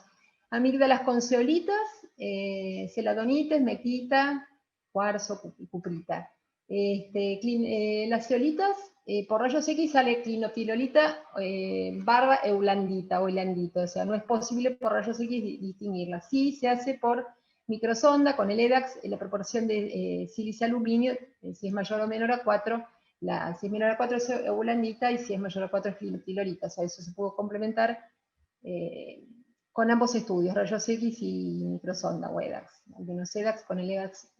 amígdalas con zeolitas, celadonites, mequita, cuarzo, cuprita. Las zeolitas, por rayos X sale clinopilolita barra eulandita o elandito, o sea, no es posible por rayos X distinguirla. Sí se hace por microsonda con el EDAX, la proporción de silicio-aluminio, si es mayor o menor a 4, si es menor a 4 es eulandita, y si es mayor a 4 es clinopilolita, o sea, eso se pudo complementar con ambos estudios, rayos X y microsonda o EDAX. Al menos EDAX con el EDAX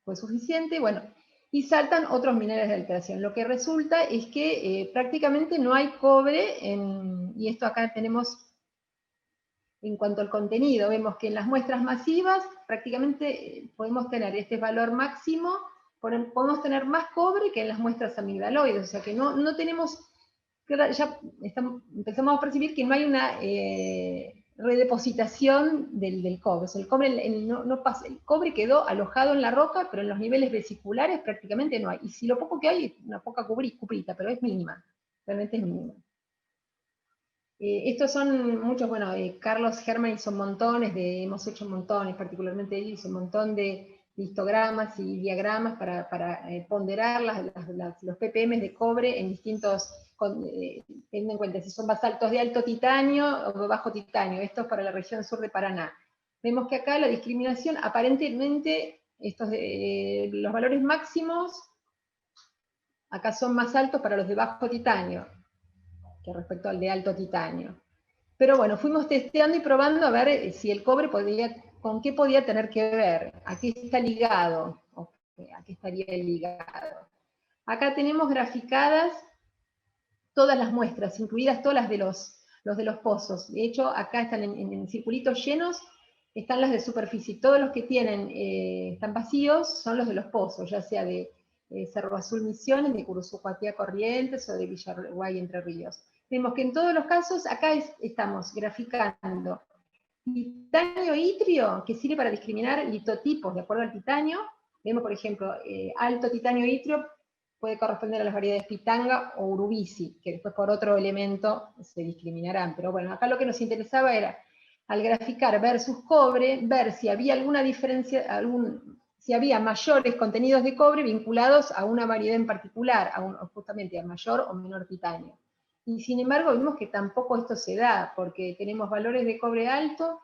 fue suficiente, bueno, y saltan otros minerales de alteración. Lo que resulta es que prácticamente no hay cobre, y esto acá tenemos en cuanto al contenido, vemos que en las muestras masivas prácticamente podemos tener este valor máximo, podemos tener más cobre que en las muestras amigdaloides, o sea que no tenemos, ya empezamos a percibir que no hay una redepositación del cobre. O sea, el cobre no pasa, el cobre quedó alojado en la roca, pero en los niveles vesiculares prácticamente no hay. Y si lo poco que hay es una poca cuprita, pero es mínima, realmente es mínima. Estos son muchos, bueno, Carlos Hermann hizo montones, hemos hecho montones, particularmente él hizo un montón de histogramas y diagramas para ponderar los ppm de cobre en distintos, teniendo en cuenta si son basaltos de alto titanio o de bajo titanio. Esto es para la región sur de Paraná. Vemos que acá la discriminación, aparentemente, los valores máximos acá son más altos para los de bajo titanio que respecto al de alto titanio. Pero bueno, fuimos testeando y probando a ver si el cobre con qué podía tener que ver, a qué está ligado, a qué estaría ligado. Acá tenemos graficadas todas las muestras, incluidas todas las de los pozos. De hecho, acá están en circulitos llenos, están las de superficie. Todos los que están vacíos son los de los pozos, ya sea de Cerro Azul Misiones, de Curuzucuatía Corrientes o de Villaguay Entre Ríos. Vemos que en todos los casos, acá estamos graficando titanio itrio, que sirve para discriminar litotipos de acuerdo al titanio. Vemos, por ejemplo, alto titanio itrio puede corresponder a las variedades pitanga o urubici, que después por otro elemento se discriminarán. Pero bueno, acá lo que nos interesaba era, al graficar versus cobre, ver si había alguna diferencia, si había mayores contenidos de cobre vinculados a una variedad en particular, justamente a mayor o menor titanio. Y sin embargo vimos que tampoco esto se da, porque tenemos valores de cobre alto,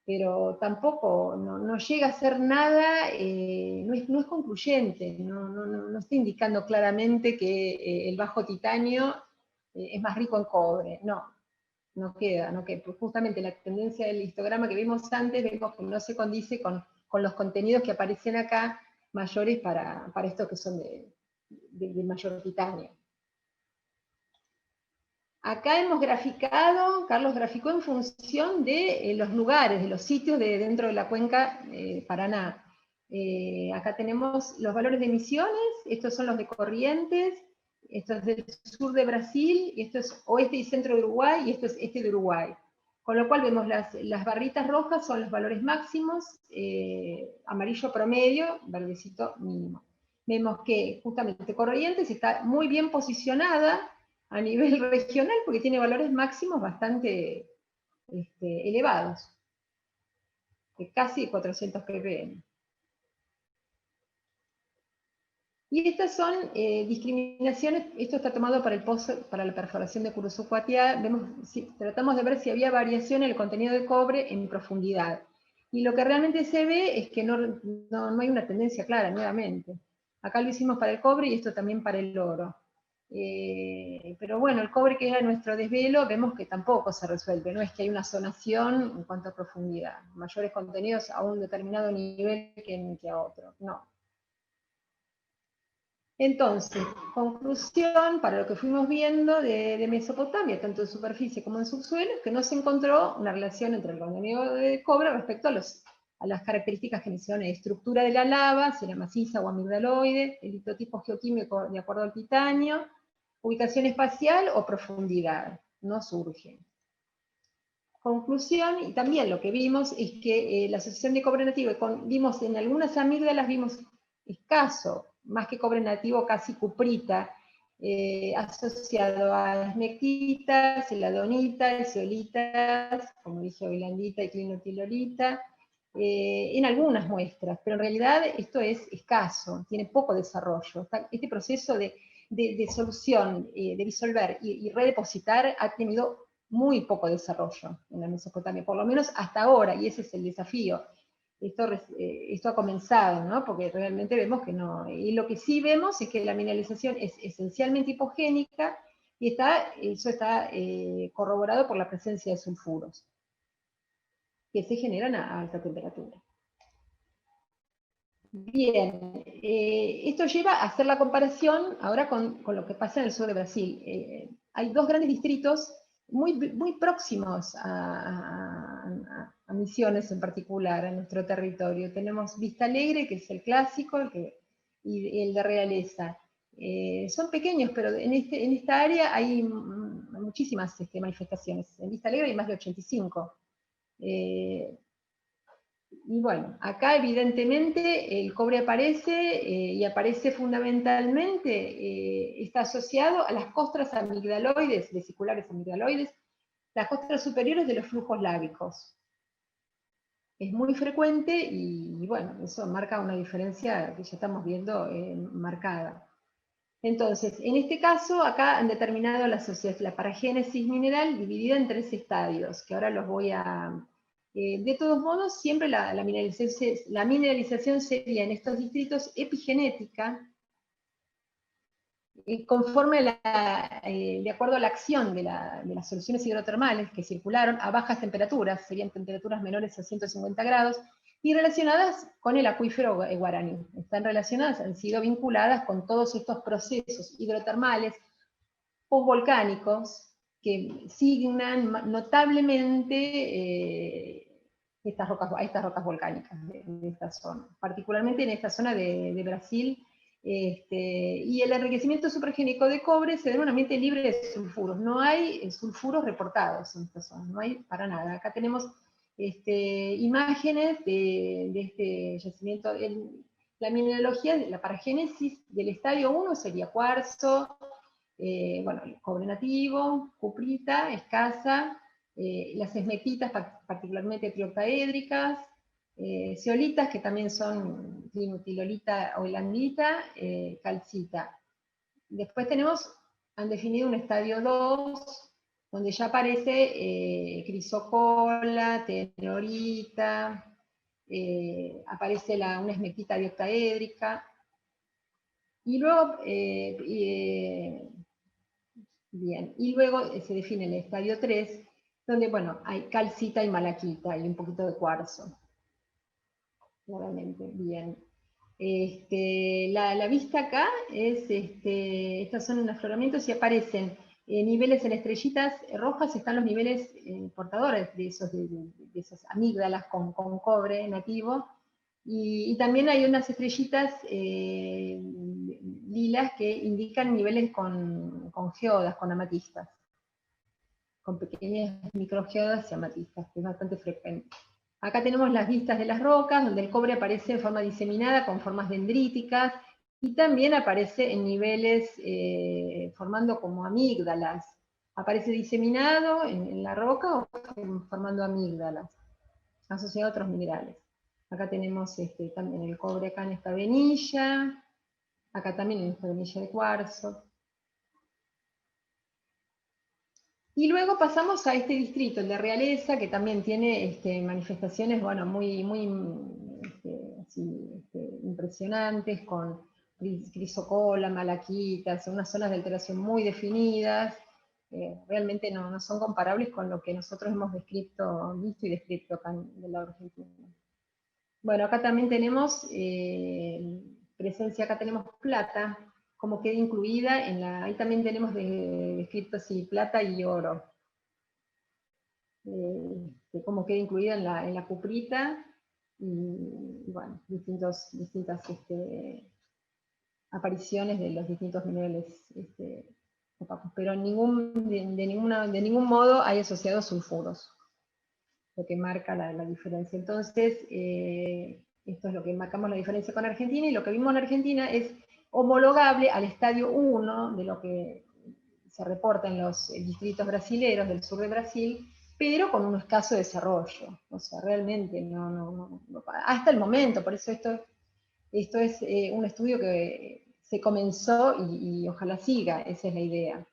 pero tampoco, no llega a ser nada, no es concluyente, no está indicando claramente que el bajo titanio es más rico en cobre, no queda. Pues justamente la tendencia del histograma que vimos antes, vemos que no se condice con los contenidos que aparecen acá, mayores para estos que son de mayor titanio. Acá hemos graficado, Carlos graficó en función de los lugares, de los sitios dentro de la cuenca Paraná. Acá tenemos los valores de emisiones, estos son los de Corrientes, esto es del sur de Brasil, y esto es oeste y centro de Uruguay, y esto es este de Uruguay. Con lo cual vemos las barritas rojas son los valores máximos, amarillo promedio, verdecito mínimo. Vemos que justamente Corrientes está muy bien posicionada a nivel regional porque tiene valores máximos bastante elevados. casi 400 ppm. Y estas son discriminaciones, esto está tomado para el pozo, para la perforación de Curuzucuatiá, tratamos de ver si había variación en el contenido de cobre en profundidad. Y lo que realmente se ve es que no hay una tendencia clara, nuevamente. Acá lo hicimos para el cobre y esto también para el oro. Pero bueno, el cobre, que era nuestro desvelo, vemos que tampoco se resuelve, no es que hay una zonación en cuanto a profundidad, mayores contenidos a un determinado nivel que a otro, no. Entonces, conclusión, para lo que fuimos viendo de Mesopotamia, tanto en superficie como en subsuelo, que no se encontró una relación entre el contenido de cobre respecto a las características que mencioné, estructura de la lava, si era maciza o amigdaloide, el litotipo geoquímico de acuerdo al titanio, ubicación espacial o profundidad, no surge. Conclusión, y también lo que vimos es que la asociación de cobre nativo, vimos en algunas amígdalas, vimos escaso, más que cobre nativo, casi cuprita, asociado a esmectitas, celadonitas, zeolitas, como dije, oilandita y clinotilolita, en algunas muestras, pero en realidad esto es escaso, tiene poco desarrollo. Este proceso de solución, de disolver y redepositar ha tenido muy poco desarrollo en la Mesopotamia, por lo menos hasta ahora, y ese es el desafío. Esto ha comenzado, ¿no? Porque realmente vemos que no. Y lo que sí vemos es que la mineralización es esencialmente hipogénica, y eso está corroborado por la presencia de sulfuros, que se generan a alta temperatura. Bien, esto lleva a hacer la comparación ahora con lo que pasa en el sur de Brasil. Hay dos grandes distritos muy próximos a Misiones en particular, a nuestro territorio. Tenemos Vista Alegre, que es el clásico, y el de Realeza. Son pequeños, pero en esta área hay muchísimas manifestaciones. En Vista Alegre hay más de 85. Y bueno, acá evidentemente el cobre aparece, y aparece fundamentalmente, está asociado a las costras amigdaloides, vesiculares amigdaloides, las costras superiores de los flujos lábicos. Es muy frecuente y bueno, eso marca una diferencia que ya estamos viendo marcada. Entonces, en este caso, acá han determinado la paragénesis mineral dividida en 3 estadios, que ahora los voy a... de todos modos, siempre la mineralización sería en estos distritos epigenética, conforme de acuerdo a la acción de las soluciones hidrotermales que circularon a bajas temperaturas, serían temperaturas menores a 150 grados, y relacionadas con el acuífero guaraní. Están relacionadas, han sido vinculadas con todos estos procesos hidrotermales postvolcánicos que signan notablemente a estas rocas volcánicas de esta zona, particularmente en esta zona de Brasil. Y el enriquecimiento supergénico de cobre se da en un ambiente libre de sulfuros. No hay sulfuros reportados en esta zona, no hay para nada. Acá tenemos imágenes de este yacimiento. La mineralogía, la paragénesis del estadio 1 sería cuarzo, bueno, cobre nativo, cuprita, escasa, las esmectitas, particularmente trioctaédricas, zeolitas, que también son clinotilolita o hilandita, calcita. Después han definido un estadio 2, donde ya aparece crisocola, tenorita, aparece una esmectita dioctaédrica, y luego, bien, y luego se define el estadio 3, donde, bueno, hay calcita y malaquita, y un poquito de cuarzo. Claramente, bien. La vista acá es, estos son unos afloramientos y aparecen niveles en estrellitas rojas, están los niveles portadores de esas amígdalas con cobre nativo, y también hay unas estrellitas lilas que indican niveles con geodas, con amatistas, con pequeñas microgeodas y amatistas, que es bastante frecuente. Acá tenemos las vistas de las rocas, donde el cobre aparece en forma diseminada, con formas dendríticas, y también aparece en niveles formando como amígdalas. Aparece diseminado en la roca o formando amígdalas. asociado a otros minerales. Acá tenemos también el cobre acá en esta venilla, acá también en esta venilla de cuarzo. Y luego pasamos a este distrito, el de Realeza, que también tiene manifestaciones, bueno, muy impresionantes, con crisocola, malaquitas, unas zonas de alteración muy definidas. Realmente no son comparables con lo que nosotros hemos visto y descrito acá en el lado argentino. Bueno, acá también tenemos presencia, acá tenemos plata, como queda incluida en la, ahí también tenemos descrito así, plata y oro. Como queda incluida en la cuprita, y bueno, distintas apariciones de los distintos minerales opacos, pero de ningún modo hay asociados sulfuros, lo que marca la diferencia. Entonces, esto es lo que marcamos la diferencia con Argentina, y lo que vimos en Argentina es homologable al estadio 1 de lo que se reporta en los distritos brasileros del sur de Brasil, pero con un escaso desarrollo. O sea, realmente no hasta el momento, por eso esto es un estudio que se comenzó y ojalá siga, esa es la idea.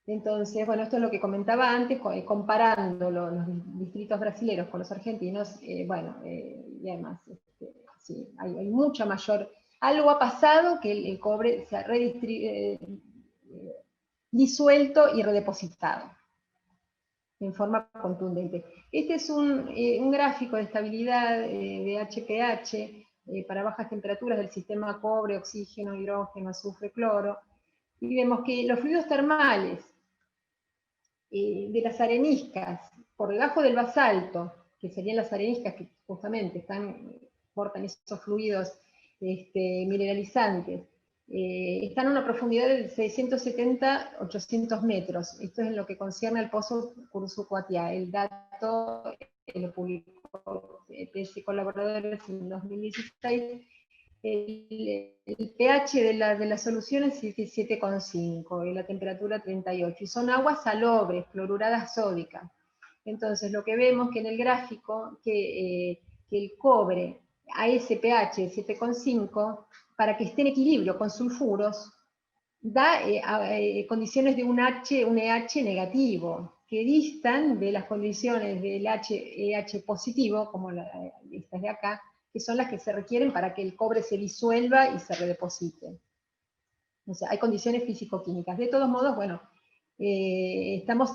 Entonces, bueno, esto es lo que comentaba antes, comparando los distritos brasileños con los argentinos, bueno, y además, sí, hay mucha mayor, algo ha pasado que el cobre se ha disuelto y redepositado en forma contundente. Este es un gráfico de estabilidad de HPH para bajas temperaturas del sistema cobre, oxígeno, hidrógeno, azufre, cloro, y vemos que los fluidos termales de las areniscas por debajo del basalto, que serían las areniscas que justamente portan esos fluidos mineralizantes, están a una profundidad de 670-800 metros. Esto es en lo que concierne al pozo Curuzucuatiá. El dato lo publicó PS Colaboradores en 2016. El pH de la solución es 17,5 y la temperatura 38, y son aguas salobres, cloruradas sódicas. Entonces lo que vemos que en el gráfico, que el cobre a ese pH 7,5, para que esté en equilibrio con sulfuros, da condiciones de un EH negativo, que distan de las condiciones del EH positivo, como estas de acá, que son las que se requieren para que el cobre se disuelva y se redeposite. O sea, hay condiciones físico-químicas. De todos modos, bueno, estamos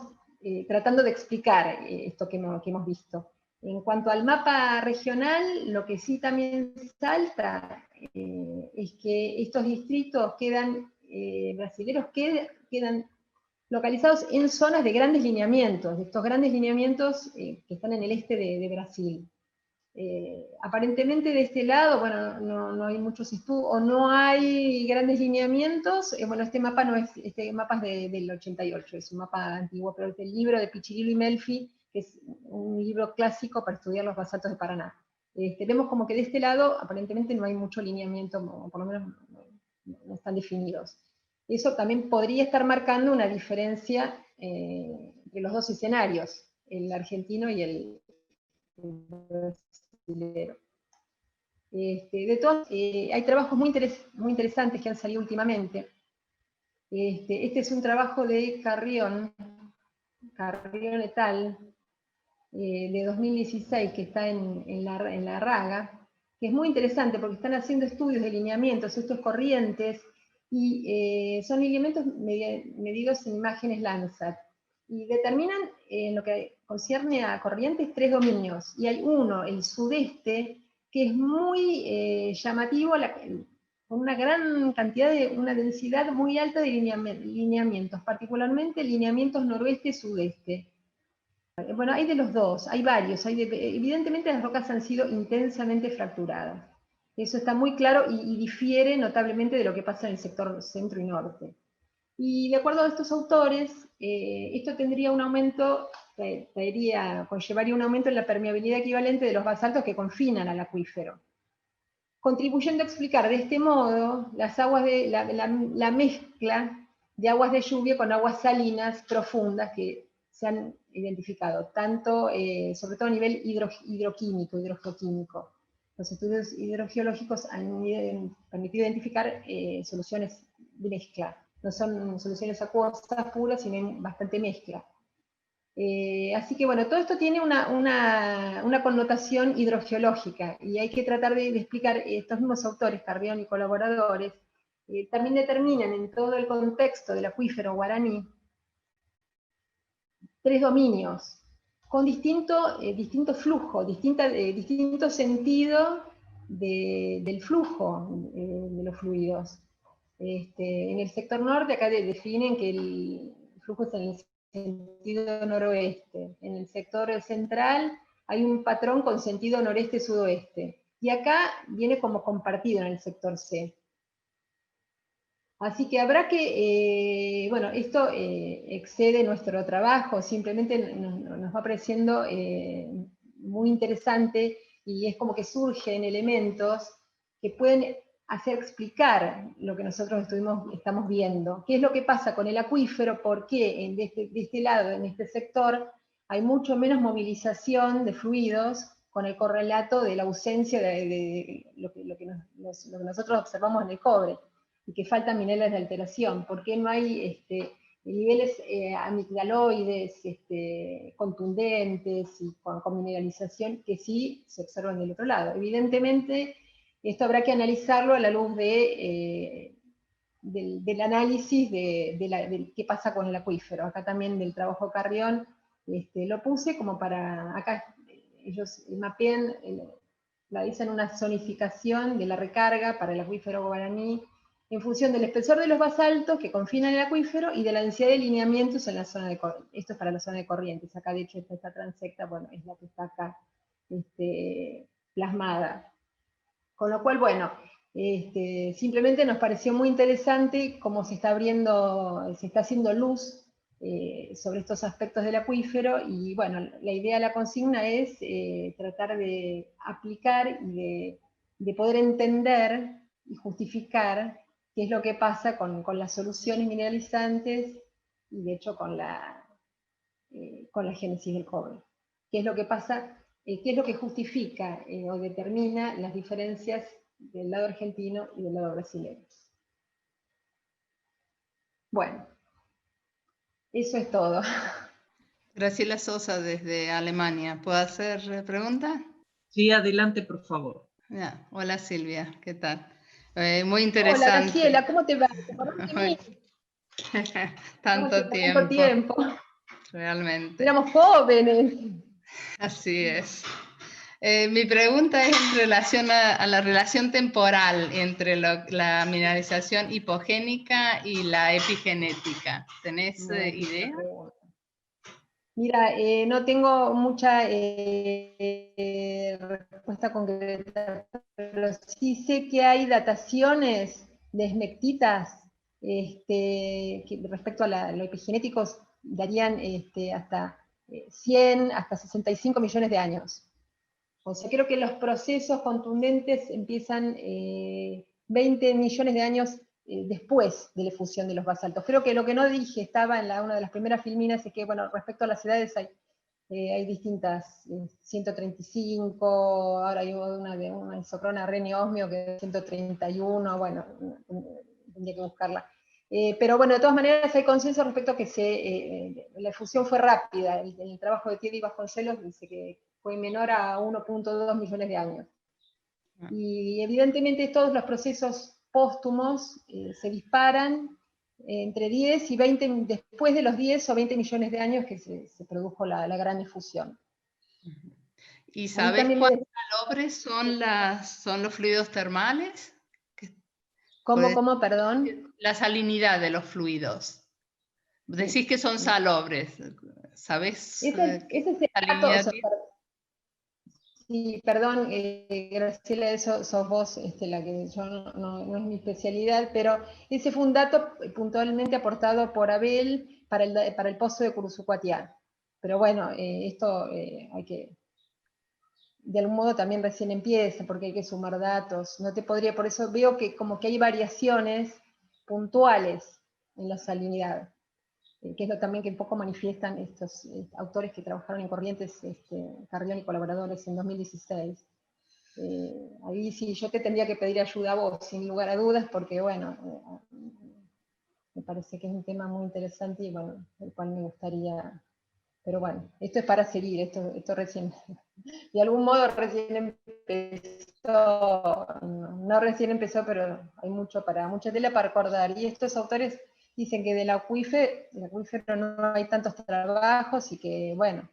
tratando de explicar esto que hemos visto. En cuanto al mapa regional, lo que sí también salta es que estos distritos brasileños quedan localizados en zonas de grandes lineamientos, de estos grandes lineamientos que están en el este de Brasil. Aparentemente de este lado, bueno, no hay muchos estudios, o no hay grandes lineamientos. Bueno, este mapa es del 88, es un mapa antiguo, pero es del libro de Pichirilo y Melfi, que es un libro clásico para estudiar los basaltos de Paraná. Vemos como que de este lado aparentemente no hay mucho lineamiento, o por lo menos no están definidos. Eso también podría estar marcando una diferencia de los dos escenarios, el argentino y el brasilero. Hay trabajos muy interesantes que han salido últimamente. Este es un trabajo de Carrión et al, de 2016, que está en la Raga, que es muy interesante porque están haciendo estudios de lineamientos, estos corrientes, y son lineamientos medidos en imágenes Landsat, y determinan en lo que concierne a corrientes 3 dominios, y hay uno, el sudeste, que es muy llamativo, con una gran cantidad una densidad muy alta de lineamientos, particularmente lineamientos noroeste-sudeste. Bueno, hay de los dos, hay varios. Evidentemente las rocas han sido intensamente fracturadas. Eso está muy claro y difiere notablemente de lo que pasa en el sector centro y norte. Y de acuerdo a estos autores, esto tendría un aumento, conllevaría un aumento en la permeabilidad equivalente de los basaltos que confinan al acuífero, contribuyendo a explicar de este modo las aguas la mezcla de aguas de lluvia con aguas salinas profundas que se han identificado, tanto, sobre todo a nivel hidroquímico, hidrogeoquímico. Los estudios hidrogeológicos han permitido identificar soluciones de mezcla. No son soluciones acuosas puras, sino bastante mezcla. Así que bueno, todo esto tiene una connotación hidrogeológica, y hay que tratar de explicar, estos mismos autores, Carrión y colaboradores, también determinan en todo el contexto del acuífero guaraní 3 dominios, con distinto flujo, distinto sentido del flujo de los fluidos. En el sector norte, acá definen que el flujo es en el sentido noroeste. En el sector central hay un patrón con sentido noreste-sudoeste. Y acá viene como compartido en el sector C. Así que habrá que, bueno, esto excede nuestro trabajo, simplemente nos va pareciendo muy interesante, y es como que surgen elementos que pueden hacer explicar lo que nosotros estamos viendo. ¿Qué es lo que pasa con el acuífero? ¿Por qué de este lado, en este sector, hay mucho menos movilización de fluidos, con el correlato de la ausencia de lo que nosotros observamos en el cobre, y que faltan minerales de alteración? ¿Por qué no hay niveles amigdaloides contundentes y con mineralización que sí se observan del otro lado? Evidentemente, esto habrá que analizarlo a la luz del análisis de qué pasa con el acuífero. Acá también del trabajo Carrión lo puse como para, acá ellos mapean, dicen una zonificación de la recarga para el acuífero guaraní, en función del espesor de los basaltos que confinan el acuífero y de la densidad de lineamientos en la zona de corrientes. Esto es para la zona de corrientes. Acá, de hecho, esta transecta, bueno, es la que está acá plasmada. Con lo cual, bueno, simplemente nos pareció muy interesante cómo se está haciendo luz sobre estos aspectos del acuífero, y bueno, la idea de la consigna es tratar de aplicar y de poder entender y justificar qué es lo que pasa con las soluciones mineralizantes, y de hecho con la génesis del cobre. ¿Qué es lo que pasa? ¿Qué es lo que justifica o determina las diferencias del lado argentino y del lado brasileño? Bueno, eso es todo. Graciela Sosa desde Alemania. ¿Puedo hacer pregunta? Sí, adelante, por favor. Ya. Hola Silvia, ¿qué tal? Muy interesante. Hola Graciela, ¿cómo te va? ¿Te de mí? Tanto tiempo. Realmente. Éramos jóvenes. Así es. Mi pregunta es en relación a la relación temporal entre la mineralización hipogénica y la epigenética. ¿Tenés idea? Mira, no tengo mucha respuesta concreta, pero sí sé que hay dataciones de esmectitas que respecto a lo epigenéticos darían hasta 100, hasta 65 millones de años. O sea, creo que los procesos contundentes empiezan 20 millones de años después de la efusión de los basaltos. Creo que lo que no dije estaba en una de las primeras filminas, es que, bueno, respecto a las edades hay distintas, 135, ahora hay una isoprona reni-osmio que es 131, bueno, tendría que buscarla. Pero bueno, de todas maneras hay consenso respecto a que la efusión fue rápida. El trabajo de Thierry Vasconcelos dice que fue menor a 1.2 millones de años. Y evidentemente todos los procesos póstumos se disparan entre 10 y 20, después de los 10 o 20 millones de años que se produjo la gran efusión. ¿Y sabes cuántos salobres son los fluidos termales? ¿Cómo, perdón? La salinidad de los fluidos. Decís que son salobres. ¿Sabés? Ese es el dato. Sí, perdón, Graciela, eso sos vos, la que yo no es mi especialidad, pero ese fue un dato puntualmente aportado por Abel para el pozo de Curuzucuatiá. Pero bueno, esto hay que, de algún modo también recién empieza, porque hay que sumar datos. No te podría, por eso veo que como que hay variaciones puntuales en la salinidad. que es lo también que un poco manifiestan estos autores que trabajaron en Corrientes, Carrión y colaboradores en 2016. Ahí sí, yo te tendría que pedir ayuda a vos, sin lugar a dudas, porque bueno, me parece que es un tema muy interesante y bueno, el cual me gustaría, pero bueno, esto es para seguir, esto recién, de algún modo recién empezó, no recién empezó, pero hay mucha tela para recordar, y estos autores dicen que del acuífero no hay tantos trabajos y que bueno,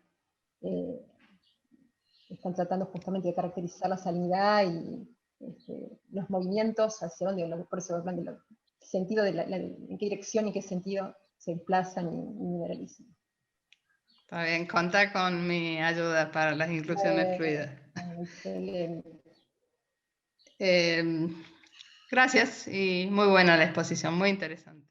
están tratando justamente de caracterizar la salinidad y los movimientos hacia dónde, por eso hablan del sentido en qué dirección y qué sentido se emplazan y mineralizan. Está bien, contá con mi ayuda para las inclusiones fluidas. Excelente. Gracias y muy buena la exposición, muy interesante.